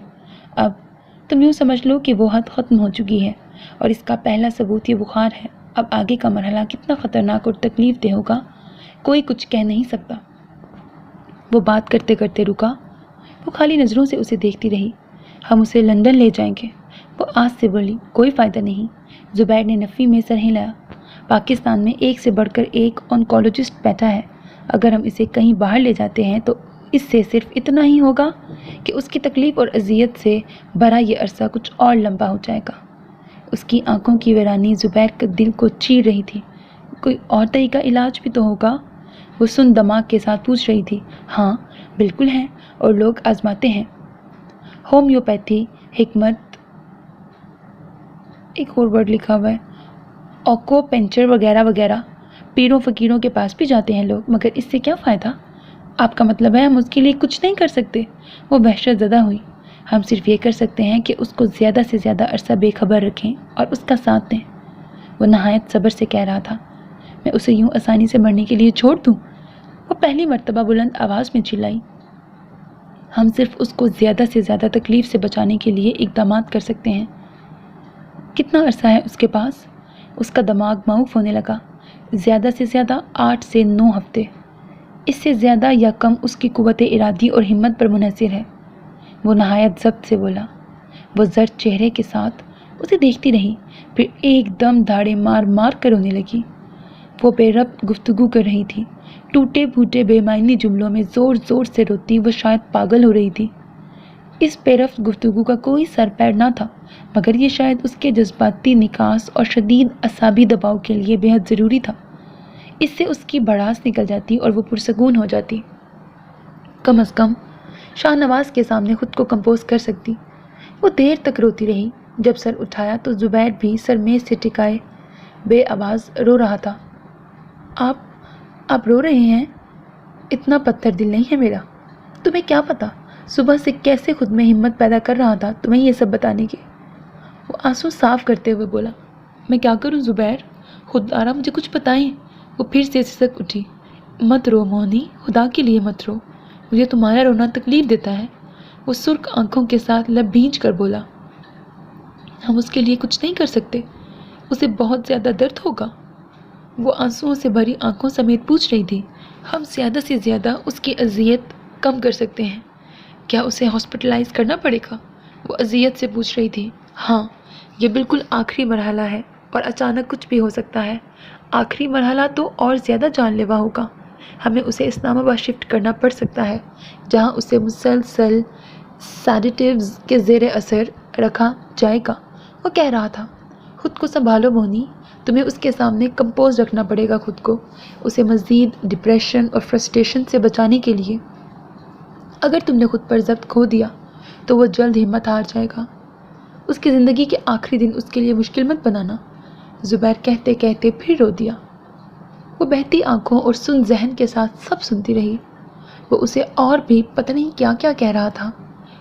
اب تم یوں سمجھ لو کہ وہ حد ختم ہو چکی ہے، اور اس کا پہلا ثبوت یہ بخار ہے۔ اب آگے کا مرحلہ کتنا خطرناک اور تکلیف دہ ہوگا، کوئی کچھ کہہ نہیں سکتا۔ وہ بات کرتے کرتے رکا، وہ خالی نظروں سے اسے دیکھتی رہی۔ ہم اسے لندن لے جائیں گے، وہ آج سے بولی۔ کوئی فائدہ نہیں، زبیر نے نفی میں سر ہلایا۔ پاکستان میں ایک سے بڑھ کر ایک آنکولوجسٹ بیٹھا ہے، اگر ہم اسے کہیں باہر لے جاتے ہیں تو اس سے صرف اتنا ہی ہوگا کہ اس کی تکلیف اور اذیت سے بھرا یہ عرصہ کچھ اور لمبا ہو جائے گا۔ اس کی آنکھوں کی ویرانی زبیر کے دل کو چیر رہی تھی۔ کوئی اور طریقہ علاج بھی تو ہوگا؟ وہ سن دماغ کے ساتھ پوچھ رہی تھی۔ ہاں بالکل ہیں، اور لوگ آزماتے ہیں۔ ہومیوپیتھی، حکمت، ایک اور ورڈ لکھا ہوا ہے، اوکو پنچر وغیرہ وغیرہ، پیروں فقیروں کے پاس بھی جاتے ہیں لوگ، مگر اس سے کیا فائدہ؟ آپ کا مطلب ہے ہم اس کے لیے کچھ نہیں کر سکتے؟ وہ وحشت زدہ ہوئی۔ ہم صرف یہ کر سکتے ہیں کہ اس کو زیادہ سے زیادہ عرصہ بے خبر رکھیں اور اس کا ساتھ دیں۔ وہ نہایت صبر سے کہہ رہا تھا۔ میں اسے یوں آسانی سے مرنے کے لیے چھوڑ دوں؟ وہ پہلی مرتبہ بلند آواز میں چلائی۔ ہم صرف اس کو زیادہ سے زیادہ تکلیف سے بچانے کے لیے اقدامات کر سکتے ہیں۔ کتنا عرصہ ہے اس کے پاس؟ اس کا دماغ معوف ہونے لگا۔ زیادہ سے زیادہ 8 سے 9 ہفتے، اس سے زیادہ یا کم اس کی قوت ارادی اور ہمت پر منحصر ہے۔ وہ نہایت ضبط سے بولا۔ وہ زرد چہرے کے ساتھ اسے دیکھتی رہی، پھر ایک دم دھاڑے مار مار کر رونے لگی۔ وہ بے ربط گفتگو کر رہی تھی، ٹوٹے پھوٹے بے معنی جملوں میں زور زور سے روتی۔ وہ شاید پاگل ہو رہی تھی۔ اس بے ربط گفتگو کا کوئی سر پیر نہ تھا، مگر یہ شاید اس کے جذباتی نکاس اور شدید اعصابی دباؤ کے لیے بے حد ضروری تھا۔ اس سے اس کی بھڑاس نکل جاتی اور وہ پرسکون ہو جاتی۔ کم از کم شاہ نواز کے سامنے خود کو کمپوز کر سکتی۔ وہ دیر تک روتی رہی۔ جب سر اٹھایا تو زبیر بھی سر میز سے ٹکائے بے آواز رو رہا تھا۔ آپ رو رہے ہیں؟ اتنا پتھر دل نہیں ہے میرا۔ تمہیں کیا پتا صبح سے کیسے خود میں ہمت پیدا کر رہا تھا تمہیں یہ سب بتانے کی۔ وہ آنسو صاف کرتے ہوئے بولا۔ میں کیا کروں زبیر، خود آرا مجھے کچھ بتائیں۔ وہ پھر سے سسک اٹھی۔ مت رو موہنی، خدا کے لیے مت رو، مجھے تمہارا رونا تکلیف دیتا ہے۔ وہ سرخ آنکھوں کے ساتھ لب بھینچ کر بولا۔ ہم اس کے لیے کچھ نہیں کر سکتے، اسے بہت زیادہ درد ہوگا۔ وہ آنسوؤں سے بھری آنکھوں سمیت پوچھ رہی تھی۔ ہم زیادہ سے زیادہ اس کی اذیت کم کر سکتے ہیں۔ کیا اسے ہاسپٹلائز کرنا پڑے گا؟ وہ اذیت سے پوچھ رہی تھی۔ ہاں، یہ بالکل آخری مرحلہ ہے اور اچانک کچھ بھی ہو سکتا ہے۔ آخری مرحلہ تو اور زیادہ جان لیوا ہوگا۔ ہمیں اسے اسلام آباد شفٹ کرنا پڑ سکتا ہے، جہاں اسے مسلسل سیڈیٹیوز کے زیر اثر رکھا جائے گا۔ وہ کہہ رہا تھا۔ خود کو سنبھالو موہنی، تمہیں اس کے سامنے کمپوز رکھنا پڑے گا خود کو، اسے مزید ڈپریشن اور فرسٹریشن سے بچانے کے لیے۔ اگر تم نے خود پر ضبط کھو دیا تو وہ جلد ہمت ہار جائے گا۔ اس کی زندگی کے آخری دن اس کے لیے مشکل مت بنانا۔ زبیر کہتے کہتے پھر رو دیا۔ وہ بہتی آنکھوں اور سن ذہن کے ساتھ سب سنتی رہی۔ وہ اسے اور بھی پتہ نہیں کیا کیا کہہ رہا تھا،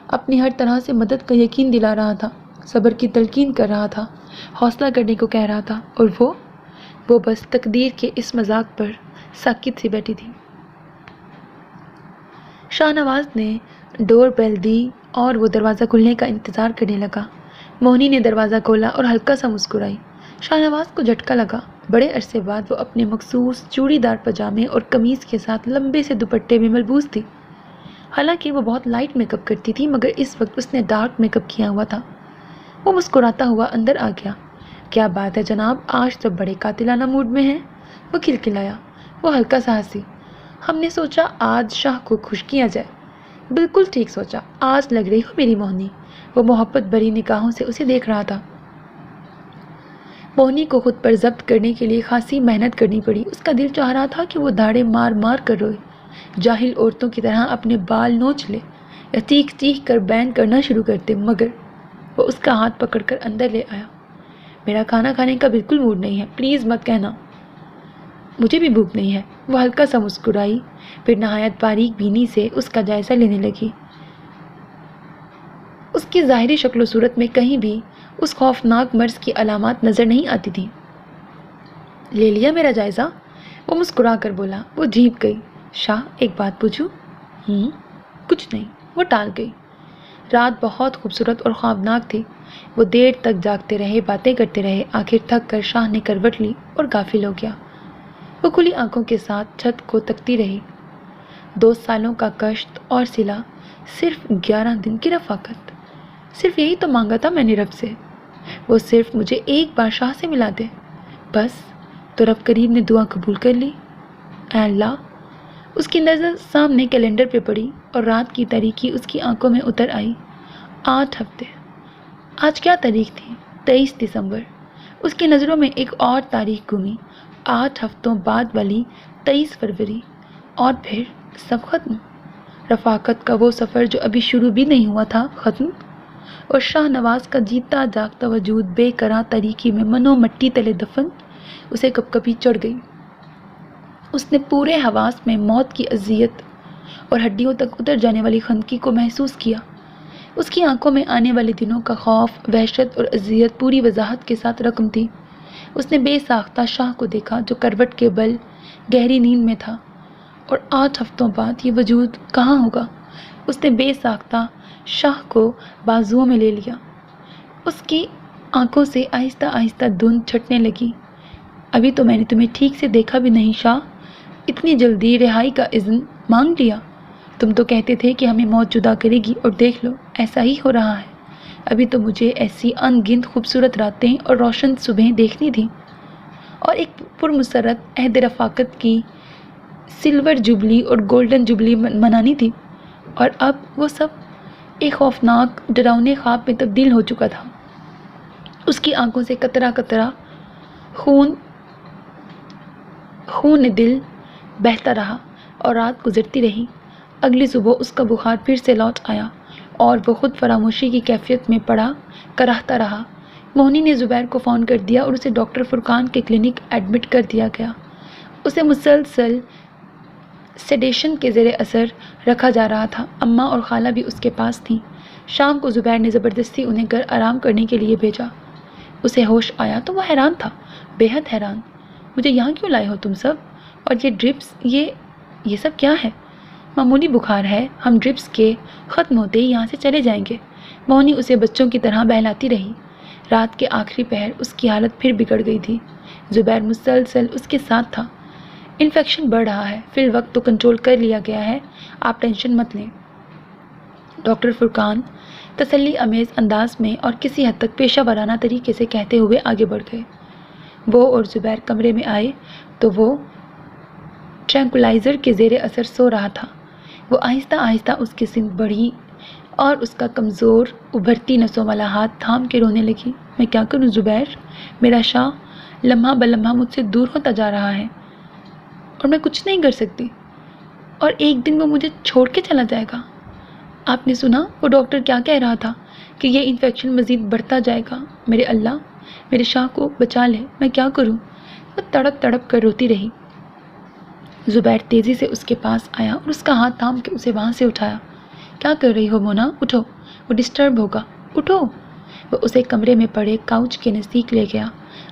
اپنی ہر طرح سے مدد کا یقین دلا رہا تھا، صبر کی تلقین کر رہا تھا، حوصلہ کرنے کو کہہ رہا تھا، اور وہ بس تقدیر کے اس مذاق پر
ساکت سی بیٹھی تھی۔ شاہ نواز نے ڈور بیل دی اور وہ دروازہ کھلنے کا انتظار کرنے لگا۔ موہنی نے دروازہ کھولا اور ہلکا سا مسکرائی۔ شاہ نواز کو جھٹکا لگا۔ بڑے عرصے بعد وہ اپنے مخصوص چوڑی دار پاجامے اور قمیض کے ساتھ لمبے سے دوپٹے میں ملبوس تھی۔ حالانکہ وہ بہت لائٹ میک اپ کرتی تھی، مگر اس وقت اس نے ڈارک میک اپ کیا ہوا تھا۔ وہ مسکراتا ہوا اندر آ گیا۔ کیا بات ہے جناب، آج تو بڑے قاتلانہ موڈ میں ہیں۔ وہ کھلکھلایا۔ وہ ہلکا سا ہنسی۔ ہم نے سوچا آج شاہ کو خوش کیا جائے۔ بالکل ٹھیک سوچا، آج لگ رہی ہو میری موہنی۔ وہ محبت بھری نگاہوں سے اسے دیکھ رہا تھا۔ موہنی کو خود پر ضبط کرنے کے لیے خاصی محنت کرنی پڑی۔ اس کا دل چاہ رہا تھا کہ وہ دھاڑے مار مار کر روئے، جاہل عورتوں کی طرح اپنے بال نوچ لے یا چیخ چیخ کر بین کرنا شروع کرتے، مگر وہ اس کا ہاتھ پکڑ کر اندر لے آیا۔ میرا کھانا کھانے کا بالکل موڈ نہیں ہے، پلیز مت کہنا۔ مجھے بھی بھوک نہیں ہے۔ وہ ہلکا سا مسکرائی، پھر نہایت باریک بینی سے اس کا جائزہ لینے لگی۔ اس کی ظاہری شکل و صورت میں کہیں بھی اس خوفناک مرض کی علامات نظر نہیں آتی تھیں۔ لے لیا میرا جائزہ؟ وہ مسکرا کر بولا۔ وہ جھیپ گئی۔ شاہ ایک بات پوچھوں؟ کچھ نہیں، وہ ٹال گئی۔ رات بہت خوبصورت اور خوابناک تھی۔ وہ دیر تک جاگتے رہے، باتیں کرتے رہے۔ آخر تھک کر شاہ نے کروٹ لی اور غافل ہو گیا۔ وہ کھلی آنکھوں کے ساتھ چھت کو تکتی رہی۔ 2 سالوں کا کشت اور صلہ، صرف 11 دن کی رفاقت۔ صرف یہی تو مانگا تھا میں نے رب سے، وہ صرف مجھے ایک بار شاہ سے ملا دے، بس۔ تو رب کریم نے دعا قبول کر لی۔ اے اللہ! اس کی نظر سامنے کیلنڈر پہ پڑی اور رات کی تاریکی اس کی آنکھوں میں اتر آئی۔ 8 ہفتے۔ آج کیا تاریخ تھی؟ 23 دسمبر۔ اس کی نظروں میں ایک اور تاریخ گھومی۔ 8 ہفتوں بعد والی 23 فروری، اور پھر سب ختم۔ رفاقت کا وہ سفر جو ابھی شروع بھی نہیں ہوا تھا، ختم۔ اور شاہ نواز کا جیتا جاگتا وجود بے قرار تاریکی میں منو مٹی تلے دفن۔ اسے کب کبھی چڑھ گئی۔ اس نے پورے حواس میں موت کی اذیت اور ہڈیوں تک اتر جانے والی خنقی کو محسوس کیا۔ اس کی آنکھوں میں آنے والے دنوں کا خوف، وحشت اور اذیت پوری وضاحت کے ساتھ رقم تھی۔ اس نے بے ساختہ شاہ کو دیکھا جو کروٹ کے بل گہری نیند میں تھا، اور 8 ہفتوں بعد یہ وجود کہاں ہوگا؟ اس نے بے ساختہ شاہ کو بازوؤں میں لے لیا۔ اس کی آنکھوں سے آہستہ آہستہ دھند چھٹنے لگی۔ ابھی تو میں نے تمہیں ٹھیک سے دیکھا بھی نہیں شاہ، اتنی جلدی رہائی کا اذن مانگ لیا۔ تم تو کہتے تھے کہ ہمیں موت جدا کرے گی، اور دیکھ لو ایسا ہی ہو رہا ہے۔ ابھی تو مجھے ایسی ان گنت خوبصورت راتیں اور روشن صبحیں دیکھنی تھیں، اور ایک پرمسرت عہد رفاقت کی سلور جوبلی اور گولڈن جوبلی منانی تھی، اور اب وہ سب ایک خوفناک ڈراؤنے خواب میں تبدیل ہو چکا تھا۔ اس کی آنکھوں سے قطرہ قطرہ خون دل بہتا رہا، اور رات گزرتی رہی۔ اگلی صبح اس کا بخار پھر سے لوٹ آیا، اور وہ خود فراموشی کی کیفیت میں پڑا کراہتا رہا۔ موہنی نے زبیر کو فون کر دیا اور اسے ڈاکٹر فرقان کے کلینک ایڈمٹ کر دیا گیا۔ اسے مسلسل سیڈیشن کے زیر اثر رکھا جا رہا تھا۔ اماں اور خالہ بھی اس کے پاس تھیں۔ شام کو زبیر نے زبردستی انہیں گھر آرام کرنے کے لیے بھیجا۔ اسے ہوش آیا تو وہ حیران تھا، بے حد حیران۔ مجھے یہاں کیوں لائے ہو تم سب؟ اور یہ ڈرپس، یہ سب کیا ہے؟ معمولی بخار ہے، ہم ڈرپس کے ختم ہوتے ہی یہاں سے چلے جائیں گے۔ موہنی اسے بچوں کی طرح بہلاتی رہی۔ رات کے آخری پہر اس کی حالت پھر بگڑ گئی تھی۔ زبیر مسلسل اس کے ساتھ تھا۔ انفیکشن بڑھ رہا ہے، فی الوقت تو کنٹرول کر لیا گیا ہے، آپ ٹینشن مت لیں۔ ڈاکٹر فرقان تسلی امیز انداز میں اور کسی حد تک پیشہ ورانہ طریقے سے کہتے ہوئے آگے بڑھ گئے۔ وہ اور زبیر کمرے میں آئے تو وہ ٹرینکولائزر کے زیر اثر سو رہا تھا۔ وہ آہستہ آہستہ اس کی سمت بڑھی اور اس کا کمزور ابھرتی نسوں والا ہاتھ تھام کے رونے لگی۔ میں کیا کروں زبیر؟ میرا شاہ لمحہ بلمحہ مجھ سے دور ہوتا جا رہا ہے، اور میں کچھ نہیں کر سکتی، اور ایک دن وہ مجھے چھوڑ کے چلا جائے گا۔ آپ نے سنا وہ ڈاکٹر کیا کہہ رہا تھا کہ یہ انفیکشن مزید بڑھتا جائے گا۔ میرے اللہ، میرے شاہ کو بچا لے، میں کیا کروں؟ وہ تڑپ تڑپ کر روتی رہی۔ زبیر تیزی سے اس کے پاس آیا اور اس کا ہاتھ تھام کے اسے وہاں سے اٹھایا۔ کیا کر رہی ہو مونا؟ اٹھو، وہ ڈسٹرب ہوگا، اٹھو۔ وہ اسے کمرے میں پڑے کاؤچ کے نزدیک لے گیا۔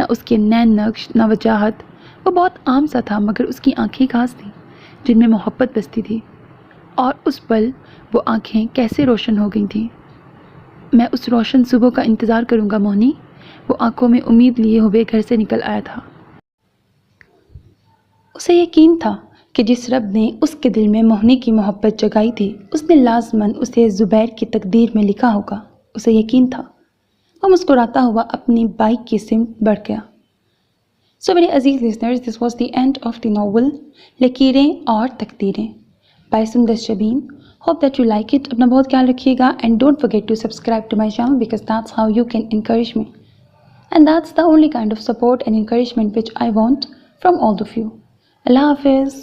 نہ اس کے نین نقش، نہ وجاہت. وہ بہت عام سا تھا، مگر اس کی آنکھیں خاص تھیں جن میں محبت بستی تھی. اور اس پل وہ آنکھیں کیسے روشن ہو گئی تھیں. میں اس روشن صبح کا انتظار کروں گا موہنی. وہ آنکھوں میں امید لیے ہوئے گھر سے نکل آیا تھا. اسے یقین تھا کہ جس رب نے اس کے دل میں موہنی کی محبت جگائی تھی، اس نے لازماً اسے زبیر کی تقدیر میں لکھا ہوگا. اسے یقین تھا. وہ مسکراتا ہوا اپنی بائک کی سمت بڑھ گیا. سو میرے عزیز listeners, this was the end of the novel لکیریں اور تقدیریں by Sundar Shabeen. Hope that you like it. اپنا بہت خیال رکھیے گا and don't forget to subscribe to my channel because that's how you can encourage me and that's the only kind of support and encouragement which I want from all of you. اللہ حافظ.